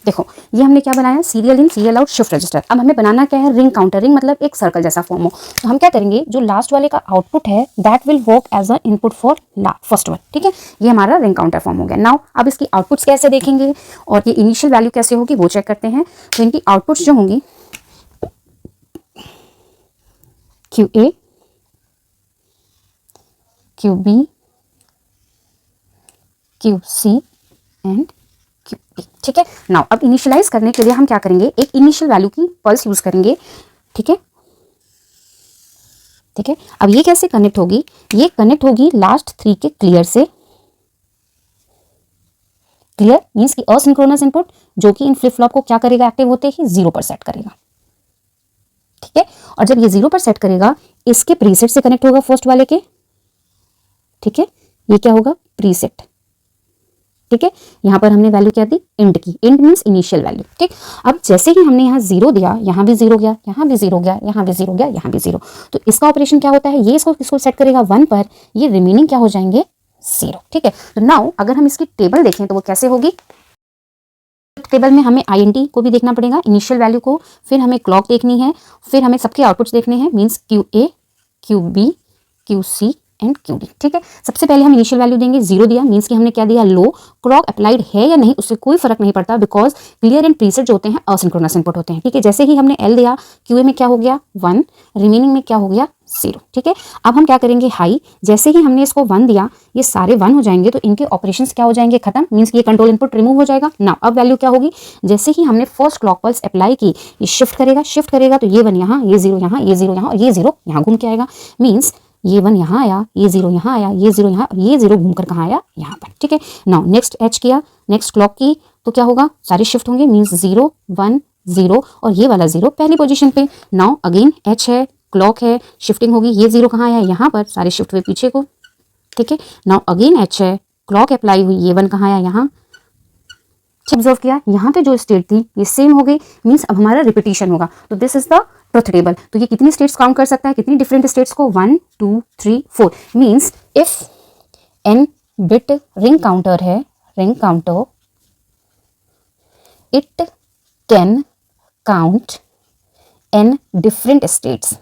[SPEAKER 1] देखो ये हमने क्या बनाया, serial in serial out shift register. अब हमें बनाना क्या है, रिंग काउंटर। रिंग मतलब एक सर्कल जैसा फॉर्म हो। तो हम क्या करेंगे, जो लास्ट वाले का आउटपुट है that will work as a input for first one. ठीक है, ये हमारा रिंग काउंटर फॉर्म हो गया। नाउ अब इसकी आउटपुट्स कैसे देखेंगे और ये इनिशियल वैल्यू कैसे होगी वो चेक करते हैं। तो इनकी आउटपुट्स जो होंगी QA, QB, QC and QD। ठीक है, नाउ अब इनिशियलाइज करने के लिए हम क्या करेंगे, एक इनिशियल वैल्यू की पल्स यूज करेंगे। ठीक है, ठीक है, अब ये कैसे कनेक्ट होगी, ये कनेक्ट होगी लास्ट 3 के क्लियर से। क्लियर मीन्स की असिंक्रोनस इनपुट जो कि इन फ्लिप फ्लॉप को क्या करेगा, एक्टिव होते ही 0 पर सेट करेगा। ठीक है, और जब ये 0 पर सेट करेगा इसके प्रीसेट से कनेक्ट होगा फर्स्ट वाले के। ठीक है, ये क्या होगा, प्रीसेट। ठीक है, यहां पर हमने वैल्यू क्या दी, इंड की। इंड मीन्स इनिशियल वैल्यू। ठीक, अब जैसे ही हमने यहाँ 0 दिया, यहाँ भी 0 गया, यहाँ भी 0 गया, यहाँ भी 0 गया, यहाँ भी 0। तो इसका ऑपरेशन क्या होता है, ये इसको सेट करेगा 1 पर, ये रिमेनिंग क्या हो जाएंगे 0। ठीक है, तो नाउ अगर हम इसकी टेबल देखें तो वो कैसे होगी। टेबल में हमें INT को भी देखना पड़ेगा, इनिशियल वैल्यू को, फिर हमें क्लॉक देखनी है, फिर हमें सबके आउटपुट्स देखने हैं, means QA, QB, QC and QD। ठीक है, सबसे पहले हम इनिशियल वैल्यू देंगे। 0 दिया मीन्स कि हमने क्या दिया, लो। क्लॉक अप्लाइड है या नहीं उससे कोई फर्क नहीं पड़ता, बिकॉज क्लियर एंड प्रीसेट जो होते हैं असिंक्रोनस इनपुट होते हैं। ठीक है, जैसे ही हमने L दिया, QA में क्या हो गया 1, रिमेनिंग में क्या हो गया 0। ठीक है, अब हम क्या करेंगे, हाई। जैसे ही हमने इसको 1 दिया, ये सारे 1 हो जाएंगे, तो इनके ऑपरेशंस क्या हो जाएंगे, खत्म। मीन्स ये कंट्रोल इनपुट रिमूव हो जाएगा ना। अब वैल्यू क्या होगी, जैसे ही हमने फर्स्ट क्लॉक पल्स अप्लाई की, ये शिफ्ट करेगा, तो ये 1 यहाँ, ये 0 यहाँ, ये 0 यहाँ, और ये 0 यहाँ घूम के आएगा। मीन्स ये 1 यहाँ आया, ये 0 यहाँ आया, ये 0 यहाँ, और ये 0 घूमकर कहाँ आया, यहाँ पर। ठीक है, नाउ नेक्स्ट H किया, नेक्स्ट क्लॉक की, तो क्या होगा, सारे शिफ्ट होंगे। मीन्स 0 1 0, और ये वाला 0 पहली पोजीशन पे। नाउ अगेन H है, क्लॉक है, शिफ्टिंग होगी। ये 0 कहाँ आया, यहाँ पर, सारे शिफ्ट हुए पीछे को। ठीक है, नाउ अगेन H है, क्लॉक अप्लाई हुई, ये 1 कहाँ आया, यहाँ। ऑब्जर्व किया, यहाँ पे जो स्टेट थी ये सेम हो गई, मीन्स अब हमारा रिपीटिशन होगा। तो this is the truth table. तो ये कितनी स्टेट्स काउंट कर सकता है, कितनी डिफरेंट स्टेट्स को, 1 2 3 4, means if n bit ring counter है, ring counter, it can count n different states.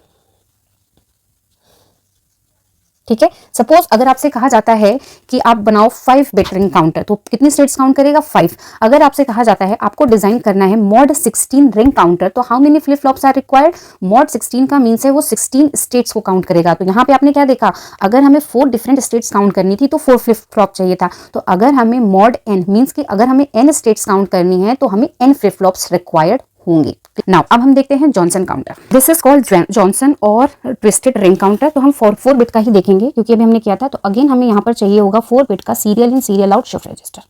[SPEAKER 1] ठीक है, सपोज अगर आपसे कहा जाता है कि आप बनाओ 5 बिट रिंग काउंटर, तो कितनी स्टेट्स काउंट करेगा, 5। अगर आपसे कहा जाता है आपको डिजाइन करना है मॉड 16 रिंग काउंटर, तो how many flip flops are required, mod 16 का मीन्स है वो 16 स्टेट्स को काउंट करेगा। तो यहाँ पे आपने क्या देखा, अगर हमें 4 डिफरेंट स्टेट्स काउंट करनी थी तो 4 फ्लिप फ्लॉप चाहिए था। तो अगर हमें मॉड n मीन्स कि अगर हमें n स्टेट्स काउंट करनी है तो हमें n फ्लिप फ्लॉप्स रिक्वायर्ड होंगे। नाउ अब हम देखते हैं Johnson counter. This is called Johnson और ट्विस्टेड रिंग काउंटर। तो हम 4 बिट का ही देखेंगे क्योंकि अभी हमने किया था। तो अगेन हमें यहाँ पर चाहिए होगा 4 बिट का serial in serial out shift register.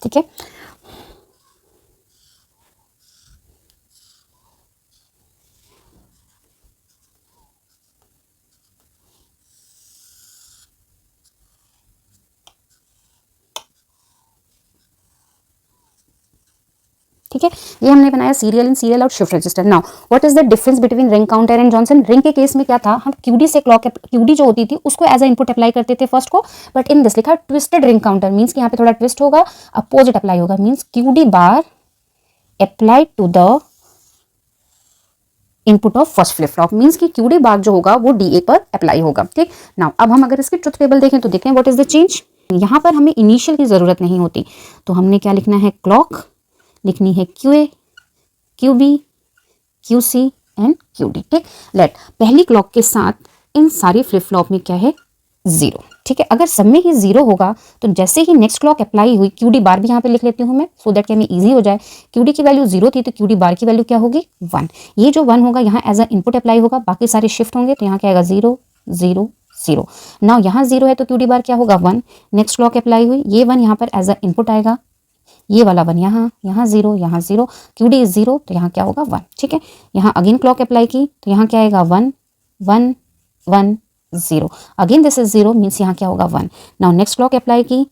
[SPEAKER 1] ठीक है, ठीक है, ये हमने बनाया serial in serial out shift register. Now what is the difference between ring counter and Johnson. Ring के केस में क्या था, हम क्यूडी से क्लॉक क्यूडी जो होती थी उसको एज अ इनपुट अप्लाई करते थे फर्स्ट को, बट इन दिस लिखा ट्विस्टेड रिंग काउंटर, मींस कि यहाँ पे थोड़ा ट्विस्ट होगा, अपोजिट अप्लाई होगा, means QD bar apply to the input of first flip flop, means कि क्यूडी बार जो होगा वो डीए पर अप्लाई होगा। ठीक, नाउ अब हम अगर इसकी ट्रुथ टेबल देखें तो देखते हैं व्हाट इज द चेंज। यहाँ पर हमें इनिशियल की जरूरत नहीं होती, तो हमने क्या लिखना है, क्लॉक लिखनी है QA, QB, QC and QD। ठीक, लेट पहली क्लॉक के साथ इन सारी फ्लिप फ्लॉप में क्या है, 0। ठीक है, अगर सब में ही 0 होगा तो जैसे ही नेक्स्ट क्लॉक अप्लाई हुई, QD बार भी यहाँ पे लिख लेती हूँ मैं सो दैट कि हमें इजी हो जाए। QD की वैल्यू 0 थी तो QD बार की वैल्यू क्या होगी, 1। ये जो 1 होगा यहाँ एज अ इनपुट अप्लाई होगा, बाकी सारे शिफ्ट होंगे, तो यहाँ क्या आएगा 0 0 0। नाउ यहाँ 0 है तो QD बार क्या होगा, 1। नेक्स्ट क्लॉक अप्लाई हुई, ये 1 यहाँ पर एज अ इनपुट आएगा, ये वाला 1 यहाँ, यहाँ 0, यहाँ 0, QD इज 0 तो यहाँ क्या होगा 1। ठीक है, यहाँ अगेन क्लॉक अप्लाई की तो यहाँ क्या आएगा 1 1 1 0, अगेन दिस इज 0 मीन्स यहाँ क्या होगा 1। नाउ नेक्स्ट क्लॉक अप्लाई की,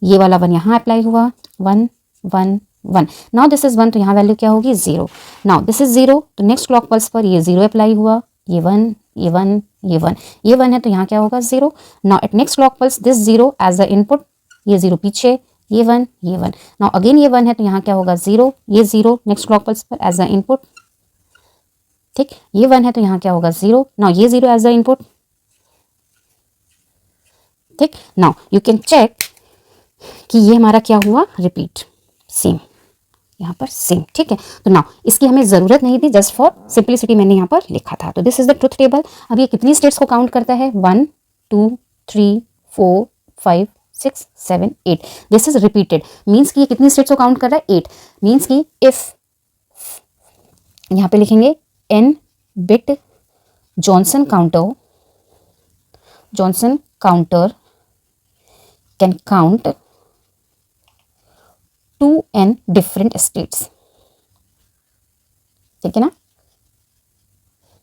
[SPEAKER 1] ये वाला 1 यहाँ अप्लाई हुआ, 1 1 1, नाउ दिस इज 1 तो यहाँ वैल्यू क्या होगी 0। नाउ दिस इज 0 तो नेक्स्ट क्लॉक पल्स पर ये 0 अप्लाई हुआ, ये 1 ये 1 ये 1, ये 1 है तो यहाँ क्या होगा 0। Now at next clock pulse this 0 as a input, ये 0 पीछे, ये 1 ये 1, नाउ अगेन ये 1 है तो यहाँ क्या होगा 0, ये 0 नेक्स्ट क्लॉक पल्स पर एज अ इनपुट। ठीक, ये 1 है तो यहाँ क्या होगा 0, नाउ ये 0 एज अ इनपुट। ठीक, नाउ यू कैन चेक कि ये हमारा क्या हुआ, रिपीट, सेम, यहाँ पर सेम। ठीक है, तो नाउ इसकी हमें जरूरत नहीं थी, जस्ट फॉर सिंपलिसिटी मैंने यहाँ पर लिखा था। तो this is the truth table. अब ये कितनी स्टेट्स को काउंट करता है, 1 2 3 4 5 6 7 8, दिस इज रिपीटेड, मीन्स कि ये कितनी स्टेट्स को काउंट कर रहा है, 8। मीन्स कि इफ यहाँ पे लिखेंगे n bit Johnson counter can count 2n different states. ठीक है ना,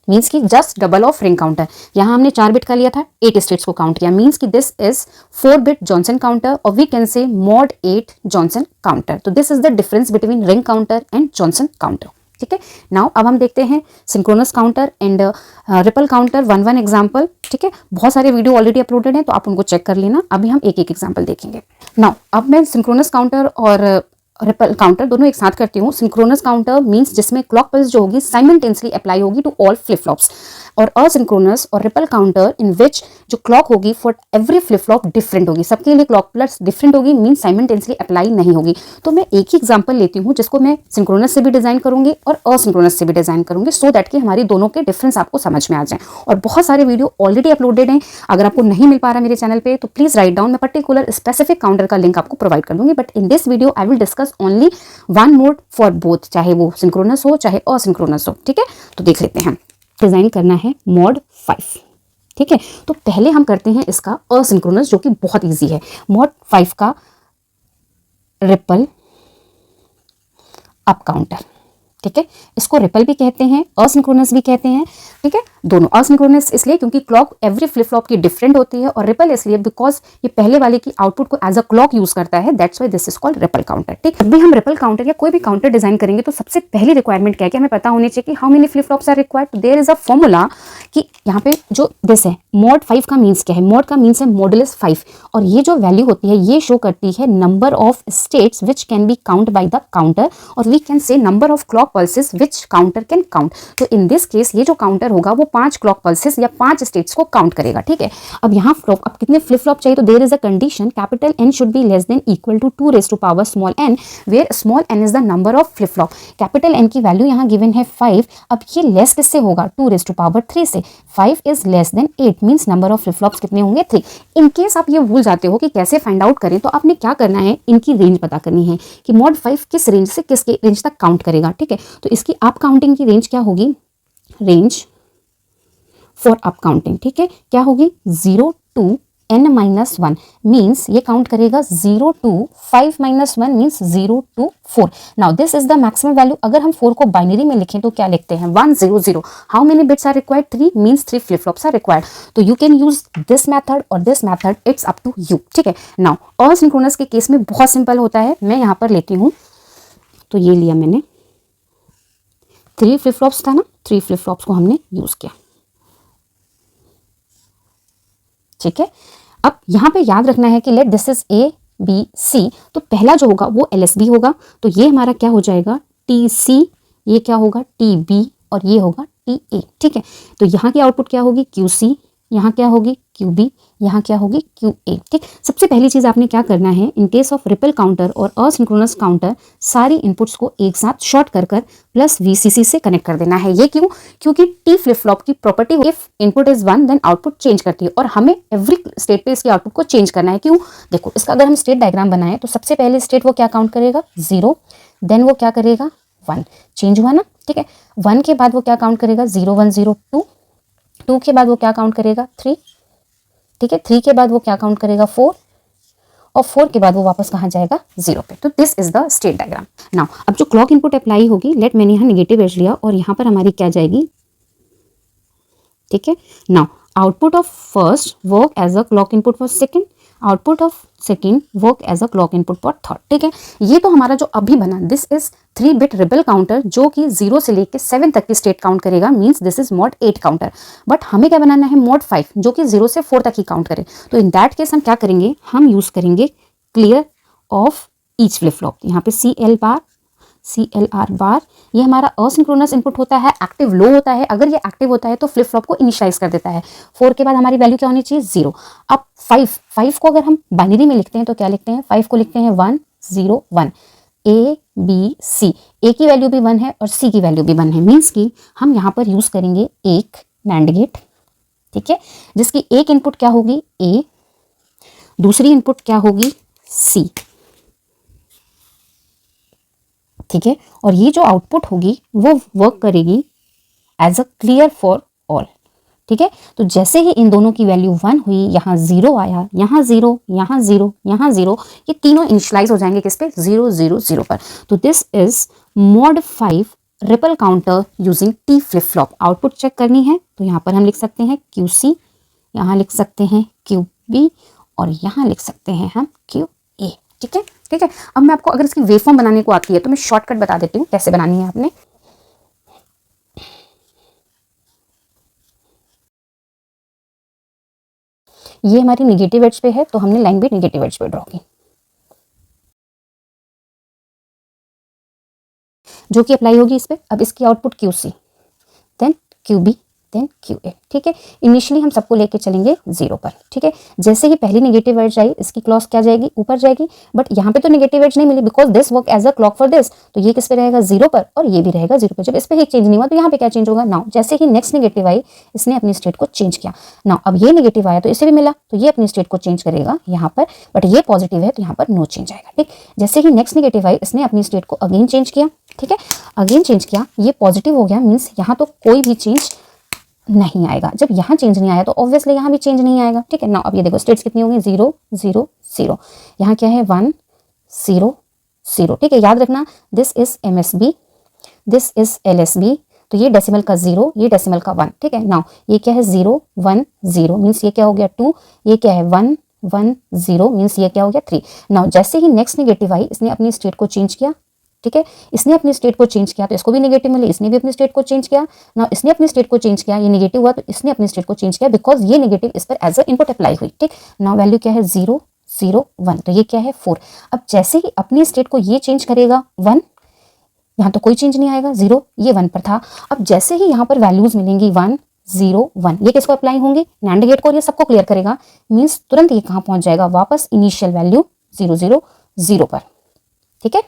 [SPEAKER 1] मीन्स कि just double of ring counter. यहाँ हमने 4 बिट का लिया था, 8 स्टेट्स को काउंट किया, मीन्स कि this is 4 bit Johnson counter और we can say mod 8 Johnson counter. तो this is the difference between ring counter and Johnson counter. ठीक है, नाउ अब हम देखते हैं synchronous counter and ripple counter 1 example. ठीक है, बहुत सारे वीडियो ऑलरेडी अपलोडेड हैं तो आप उनको चेक कर लेना। अभी हम एक एग्जाम्पल देखेंगे। नाउ अब मैं सिंक्रोनस काउंटर और रिपल काउंटर दोनों एक साथ करती हूँ। सिंक्रोनस काउंटर मींस जिसमें क्लॉक पल्स जो होगी साइमल्टेनियसली अप्लाई होगी टू ऑल फ्लिप फ्लॉप्स, और असिंक्रोनस और रिपल काउंटर इन विच जो क्लॉक होगी for every flip flop different होगी, सबके लिए क्लॉक पल्स डिफरेंट होगी, मींस साइमल्टेनियसली अप्लाई नहीं होगी। तो मैं एक ही एग्जांपल लेती हूँ जिसको मैं सिंक्रोनस से भी डिजाइन करूंगी और असिंक्रोनस से भी डिजाइन करूंगी, सो दैट कि हमारी दोनों के डिफरेंस आपको समझ में आ जाए। और बहुत सारे वीडियो ऑलरेडी अपलोडेड हैं, अगर आपको नहीं मिल पा रहा मेरे चैनल पे तो प्लीज राइट डाउन, मैं पर्टिकुलर स्पेसिफिक काउंटर का लिंक आपको प्रोवाइड कर दूंगी। But in this video I will discuss only one mod for both, चाहे वो सिंक्रोनस हो चाहे असिंक्रोनस हो। ठीक है, तो देख लेते हैं। डिजाइन करना है मॉड 5। ठीक है। तो पहले हम करते हैं इसका असिंक्रोनस, जो कि बहुत इजी है। मॉड 5 का रिपल अप काउंटर, ठीक है। इसको रिपल भी कहते हैं, असिंक्रोनस भी कहते हैं, ठीक है। दोनों असिंक्रोनस इसलिए क्योंकि क्लॉक एवरी फ्लिप फ्लॉप की डिफरेंट होती है, और रिपल इसलिए बिकॉज ये पहले वाले की आउटपुट को एज अ क्लॉक यूज करता है, that's why this is called ripple counter, ठीक। जब भी हम रिपल काउंटर या कोई भी काउंटर डिजाइन करेंगे तो सबसे पहली रिक्वायरमेंट क्या है कि हमें पता होनी चाहिए कि how many flip flops are required. तो देयर इज अ फॉर्मूला कि यहाँ पे जो दिस है मॉड 5 का मीन्स क्या है, मॉड का मीन्स है मॉडुलस 5, और ये जो वैल्यू होती है ये शो करती है number of states which can be count by the counter, और we can say number of clock pulses which counter can count. तो इन दिस केस ये जो काउंटर होगा वो 5 क्लॉक पल्सेस या 5 स्टेट्स को काउंट करेगा, ठीक है। अब यहाँ अब कितने फ्लिप फ्लॉप चाहिए, तो there is a condition capital N should be less than equal to 2 raised to power small n, where small n is the number of flip flop. Capital N की वैल्यू यहाँ given है 5, अब ये less किससे होगा, 2 raised to power 3 से। 5 is less than 8 means number of flip flops कितने होंगे, 3। इन केस आप ये भूल जाते हो कि कैसे फाइंड आउट करें, तो आपने क्या करना है, इनकी रेंज पता करनी है कि मॉड 5 किस रेंज से किस रेंज तक काउंट करेगा, ठीक है। तो इसकी अप काउंटिंग की रेंज क्या होगी, रेंज फॉर अप काउंटिंग, ठीक है, क्या होगी 0 to n-1 मीन्स ये काउंट करेगा 0 to 5-1 means 0 to 4। Now this is the maximum value. अगर हम 4 को बाइनरी में लिखें तो क्या लिखते हैं, 1 0 0। How many bits are required, 3 means 3 flip flops are required. तो you can use this method और this method, it's up to you, ठीक है। नाउ असिंक्रोनस के केस में बहुत सिंपल होता है, मैं यहाँ पर लेती हूँ, तो ये लिया मैंने 3 फ्लिप फ्लॉप्स था ना, 3 फ्लिप फ्लॉप्स को हमने यूज किया, ठीक है। अब यहाँ पे याद रखना है कि लेट दिस इज ABC, तो पहला जो होगा वो LSB होगा, तो ये हमारा क्या हो जाएगा TC, ये क्या होगा TB, और ये होगा TA, ठीक है। तो यहाँ की आउटपुट क्या होगी QC, यहाँ क्या होगी QB, यहाँ क्या होगी QA, ठीक। सबसे पहली चीज आपने क्या करना है, इन केस ऑफ रिपल काउंटर और असिंक्रोनस काउंटर सारी इनपुट्स को एक साथ शॉर्ट कर प्लस VCC से कनेक्ट कर देना है। ये क्यों, क्योंकि T फ्लिप फ्लॉप की property if input is 1 then output change करती है, और हमें एवरी स्टेट पे इसकी आउटपुट को चेंज करना है। क्यों, देखो इसका अगर हम स्टेट डायग्राम बनाएं तो सबसे पहले स्टेट वो क्या काउंट करेगा 0, देन वो क्या करेगा 1, चेंज हुआ ना, ठीक है। 1 के बाद वो क्या काउंट करेगा 0 1 0 2, 2 के बाद वो क्या काउंट करेगा 3, ठीक है। 3 के बाद वो क्या काउंट करेगा 4, और 4 के बाद वो वापस कहाँ जाएगा 0 पे। तो this is the state diagram. Now अब जो क्लॉक इनपुट अप्लाई होगी, लेट मैंने यहाँ नेगेटिव एज लिया और यहाँ पर हमारी क्या जाएगी, ठीक है। Now output of first work as a clock input for second, output of second work as a clock input for third, ठीक है। ये तो हमारा जो अभी बना, this is 3 bit ripple counter जो कि 0 से लेके 7 तक की स्टेट काउंट करेगा, means this is mod 8 counter. But हमें क्या बनाना है, मॉड 5 जो कि 0 से 4 तक ही काउंट करे। तो इन दैट केस हम क्या करेंगे, हम यूज करेंगे clear of each flip flop. यहाँ पे CLR बार, ये हमारा असिंक्रोनस इनपुट होता है, एक्टिव लो होता है। अगर ये एक्टिव होता है तो फ्लिप फ्लॉप को इनिशियलाइज कर देता है। 4 के बाद हमारी वैल्यू क्या होनी चाहिए 0। अब 5 को अगर हम बाइनरी में लिखते हैं तो क्या लिखते हैं, 5 को लिखते हैं 1 0 1, ABC, A की वैल्यू भी 1 है और C की वैल्यू भी 1 है, मीन्स कि हम यहाँ पर यूज करेंगे एक NAND गेट, ठीक है, जिसकी एक इनपुट क्या होगी A, दूसरी इनपुट क्या होगी C, ठीक है। और ये जो आउटपुट होगी वो वर्क करेगी as a clear for all, ठीक है। तो जैसे ही इन दोनों की वैल्यू 1 हुई, यहाँ 0 आया, यहाँ 0, यहाँ 0, यहाँ 0, ये तीनों इनिशियलाइज हो जाएंगे किस पे 0 0 0 पर। तो this is mod 5 ripple counter using T flip flop. Output check करनी है तो यहाँ पर हम लिख सकते हैं QC, यहाँ लिख सकते हैं QB, और यहाँ लिख सकते हैं हम QA, ठीक है, ठीक है। अब मैं आपको अगर इसकी वेवफॉर्म बनाने को आती है तो मैं शॉर्टकट बता देती हूँ कैसे बनानी है आपने। ये हमारी नेगेटिव एज पे है तो हमने लाइन भी नेगेटिव एज पे ड्रॉ की, जो कि अप्लाई होगी इस पे। अब इसकी output QC, then QB, then QA, ठीक है। इनिशियली हम सबको लेके चलेंगे 0 पर, ठीक है। जैसे ही पहली नेगेटिव एज आई, इसकी क्लॉक क्या जाएगी ऊपर जाएगी, बट यहाँ पे तो नेगेटिव एज नहीं मिली because this work as a clock for this, तो ये किस पे रहेगा 0 पर और ये भी रहेगा 0 पर। जब इस पे ही चेंज नहीं हुआ तो यहाँ पे क्या चेंज होगा, नाउ जैसे ही नेक्स्ट नेगेटिव आई, इसने अपनी स्टेट को चेंज किया। नाउ अब ये नेगेटिव आया तो इसे भी मिला, तो ये अपनी स्टेट को चेंज करेगा यहाँ पर, बट ये पॉजिटिव है तो यहाँ पर नो चेंज आएगा, ठीक। जैसे ही नेक्स्ट नेगेटिव आई, इसने अपनी स्टेट को अगेन चेंज किया, ठीक है, अगेन चेंज किया, ये पॉजिटिव हो गया, मीन्स यहाँ तो कोई भी चेंज नहीं आएगा। जब यहाँ चेंज नहीं आया तो ऑब्वियसली यहाँ भी चेंज नहीं आएगा। ठीक है ना, अब ये देखो स्टेट्स कितनी होंगी 0 0 0, यहाँ क्या है 1 0 0। ठीक है, याद रखना this is MSB, this is LSB, तो ये डेसिमल का 0, ये डेसिमल का 1। ठीक है, नाउ ये क्या है 0 1 0 मीन्स ये क्या हो गया 2, ये क्या है 1 1 0 मीन्स ये क्या हो गया 3। नाउ जैसे ही नेक्स्ट नेगेटिव आई, इसने अपनी स्टेट को चेंज किया। ठीक है, इसने अपनी स्टेट को चेंज किया तो इसको भी नेगेटिव मिले, इसने भी अपनी स्टेट को चेंज किया। ना इसने अपनी स्टेट को चेंज किया, ये नेगेटिव हुआ तो इसने अपनी स्टेट को चेंज किया, बिकॉज ये नेगेटिव इस पर एज अ इनपुट अप्लाई हुई। ठीक, नाउ वैल्यू क्या है 0 0 1, तो ये क्या है 4। अब जैसे ही अपनी स्टेट को ये चेंज करेगा 1, यहाँ तो कोई चेंज नहीं आएगा, 0 ये 1 पर था। अब जैसे ही यहाँ पर वैल्यूज मिलेंगी 1 0 1, ये किसको अप्लाई होंगी, नैंड गेट को, ये सबको क्लियर करेगा, मीन्स तुरंत ये कहाँ पहुंच जाएगा, वापस इनिशियल वैल्यू 0 0 0 पर। ठीक है,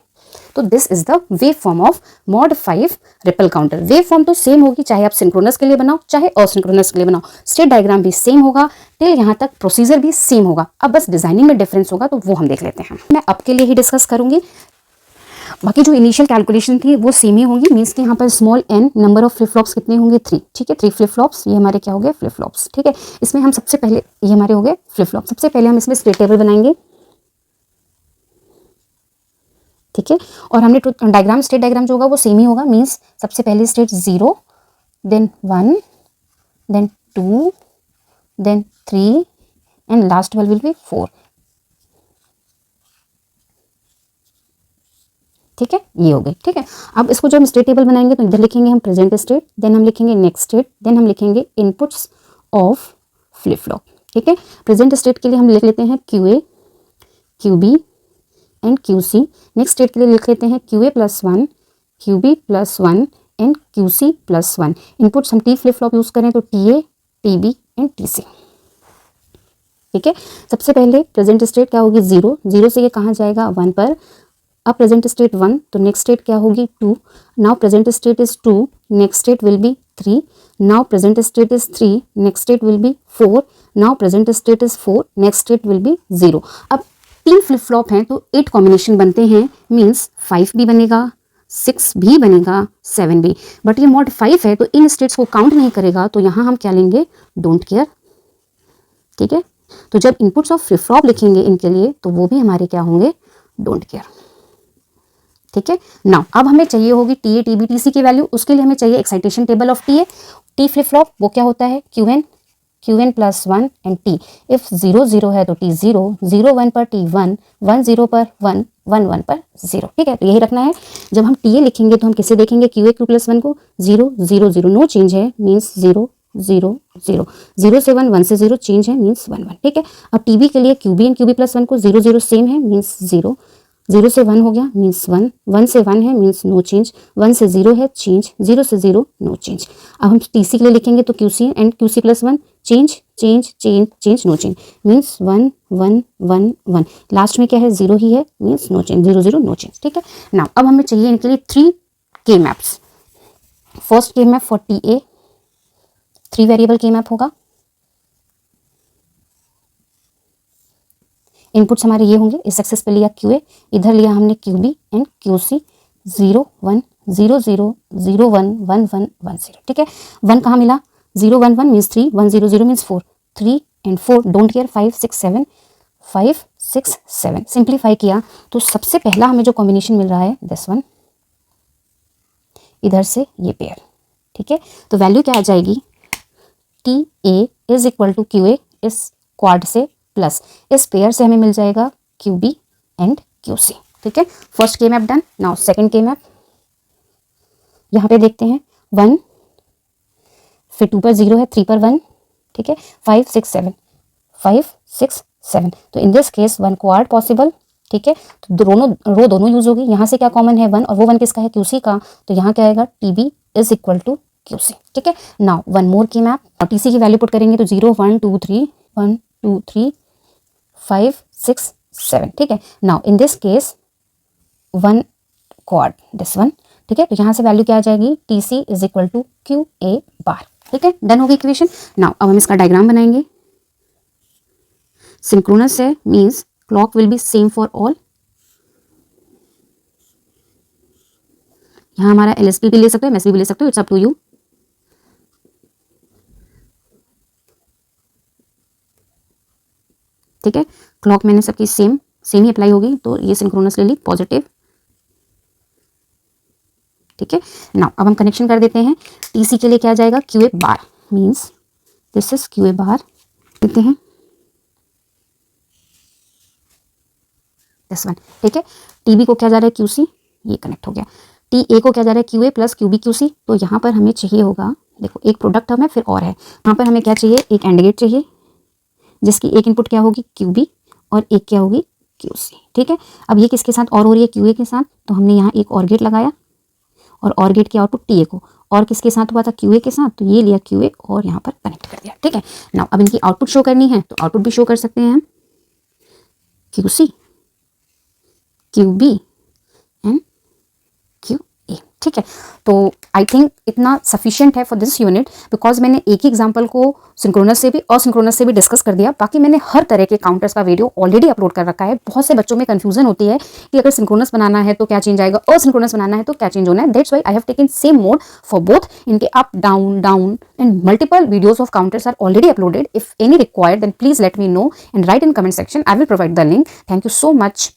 [SPEAKER 1] तो this is the wave form of mod 5 ripple counter. Wave form तो सेम होगी, चाहे आप सिंक्रोनस के लिए बनाओ चाहे असिंक्रोनस के लिए बनाओ, स्टेट डायग्राम भी सेम होगा, टिल यहाँ तक प्रोसीजर भी सेम होगा। अब बस डिजाइनिंग में डिफरेंस होगा, तो वो हम देख लेते हैं। मैं अब के लिए ही डिस्कस करूंगी, बाकी जो इनिशियल कैलकुलेशन थी वो सेम ही होगी। मीन्स कि यहाँ पर small n number of flip flops कितने होंगे 3। ठीक है, 3 फ्लिप फ्लॉप्स, ये हमारे क्या हो गए फ्लिप फ्लॉप्स। ठीक है, इसमें हम सबसे पहले, ये हमारे हो गए फ्लिप फ्लॉप, सबसे पहले हम इसमें स्टेट टेबल बनाएंगे। ठीक है, और हमने डायग्राम, स्टेट डायग्राम जो होगा वो सेम ही होगा। मीन्स सबसे पहले state 0, then 1, then 2, then 3 and last one will be 4। ठीक है, ये हो गई। ठीक है, अब इसको जब हम स्टेट टेबल बनाएंगे तो इधर लिखेंगे हम प्रेजेंट स्टेट, देन हम लिखेंगे नेक्स्ट स्टेट, देन हम लिखेंगे इनपुट्स ऑफ फ्लिप फ्लॉप। ठीक है, प्रेजेंट स्टेट के लिए हम लिख लेते हैं QA QB and QC। Next state के लिए लिख लेते हैं QA +1 QB +1 and QC +1। Inputs हम T फ्लिप फ्लॉप यूज करें तो TA TB एंड TC। ठीक है, सबसे पहले प्रेजेंट स्टेट क्या होगी 0, 0 से ये कहाँ जाएगा 1 पर। अब प्रेजेंट स्टेट 1, तो नेक्स्ट स्टेट क्या होगी 2। Now present state is 2, next state will be 3। Now present state is 3, next state will be 4। Now present state is 4, next state will be 0। अब 3 फ्लिप फ्लॉप हैं तो 8 कॉम्बिनेशन बनते हैं, means 5 भी बनेगा, 6 भी बनेगा, 7 भी। बट ये मॉड 5 है तो इन स्टेट्स को काउंट नहीं करेगा, तो यहाँ हम क्या लेंगे डोंट केयर। ठीक है, तो जब इनपुट्स ऑफ फ्लिप फ्लॉप लिखेंगे इनके लिए तो वो भी हमारे क्या होंगे डोंट केयर। ठीक है, नाउ अब हमें चाहिए होगी TA TB TC की वैल्यू, उसके लिए हमें चाहिए excitation table of TA। T flip flop वो क्या होता है QN +1 एंड T। इफ 0 0 है तो T 0, 0 1 पर T 1, 1 0 पर 1, 1 1 पर 0। ठीक है, तो यही रखना है। जब हम TA लिखेंगे तो हम किसे देखेंगे QA Q +1 को, 0 0 0 नो चेंज है, मीन्स 0 0 0, 0 से 1, 1 से 0 चेंज है, मीन्स 1 1। ठीक है, अब TB के लिए QB एंड QB +1 को 0 0 सेम है, मीन्स 0, 0 से 1 हो गया मीन्स 1, 1 से 1 है मीन्स नो चेंज, 1 से 0 है चेंज, 0 से 0 नो चेंज। अब हम TC के लिए लिखेंगे तो QC and QC +1 change change change change no change, means 1 1 1 1। Last में क्या है 0 ही है, means no change, 0 0 no change. ठीक है, नाउ अब हमें चाहिए इनके लिए 3 के मैप्स। फर्स्ट के मैप फॉर TA 3 वेरिएबल के मैप होगा। इनपुट्स हमारे ये होंगे, इस एक्सेस पे लिया QA, इधर लिया हमने QB एंड QC 0 1 0 0 0 1 1 1 1 0। ठीक है, 1 कहाँ मिला 0 1 1 means 3, 1 0 0 means 4, 3 and 4 don't care, 5 6 7, 5 6 7। Simplify किया तो सबसे पहला हमें जो कॉम्बिनेशन मिल रहा है दिस वन, इधर से ये पेयर। ठीक है, तो वैल्यू क्या आ जाएगी TA is equal to QA इस क्वाड से प्लस इस पेयर से हमें मिल जाएगा QB एंड QC। ठीक है, फर्स्ट के मैप डन। नाउ सेकंड के मैप, यहाँ पे देखते हैं 1, फिर 2 पर 0 है, 3 पर 1। ठीक है, 5 6 7, 5 6 7, तो in this case 1 quad possible. ठीक है, तो दोनों रो दोनों यूज होगी। यहाँ से क्या कॉमन है 1, और वो 1 किसका है QC का, तो यहाँ क्या आएगा TB is equal to QC। ठीक है, नाउ 1 मोर की मैप, TC की वैल्यू पुट करेंगे तो 0 1 2 3, 1 2 3 5 6 7। ठीक है, now in this case 1 quad this one. ठीक है, तो यहाँ से वैल्यू क्या आ जाएगी TC is equal to QA bar. ठीक है, डन होगी इक्वेशन। नाउ अब हम इसका डायग्राम बनाएंगे। सिंक्रोनस है means clock will be same for all. यहाँ हमारा LSB भी ले सकते हो, MSB भी ले सकते हो, इट्स अप टू यू। ठीक है, क्लॉक मैंने सबकी सेम ही अप्लाई होगी, तो ये सिंक्रोनस ले ली पॉजिटिव, ठीक है। नाउ अब हम कनेक्शन कर देते हैं। टीसी के लिए क्या जाएगा, Q A bar, means this is Q A bar, देते हैं दिस वन, ठीक है। टीबी को क्या जा रहा है, क्यूसी, ये कनेक्ट हो गया। टी ए को क्या जा रहा है, Q A plus QB QC, तो यहाँ पर हमें चाहिए होगा, देखो एक प्रोडक्ट हमें फिर और है, यहाँ पर हमें क्या चाहिए, एक एंड गेट चाहिए जिसकी एक इनपुट क्या होगी, क्यूबी, और एक क्या होगी, क्यूसी, ठीक है। अब ये किसके साथ और हो रही है, क्यूए के साथ, तो हमने यहाँ एक और गेट लगाया, और और गेट की आउटपुट टीए को, और किसके साथ हुआ था, क्यूए के साथ, तो ये लिया क्यूए और यहाँ पर कनेक्ट कर दिया, ठीक है। नाउ अब इनकी आउटपुट शो करनी है, तो आउटपुट भी शो कर सकते हैं हम, QC, QB and Q A, ठीक है। तो आई थिंक इतना सफिशिएंट है फॉर दिस यूनिट, बिकॉज मैंने एक ही एग्जांपल को सिंक्रोनस से भी और सिंक्रोनस से भी डिस्कस कर दिया। बाकी मैंने हर तरह के काउंटर्स का वीडियो ऑलरेडी अपलोड कर रखा है। बहुत से बच्चों में कंफ्यूजन होती है कि अगर सिंक्रोनस बनाना है तो क्या चेंज आएगा, और सिंक्रोनस बनाना है तो क्या चेंज होना है। That's why I have taken same mode for both. इनके up down down and multiple videos of counters are already uploaded. If any required, then please let me know and write in comment section. I will provide the link. Thank you so much.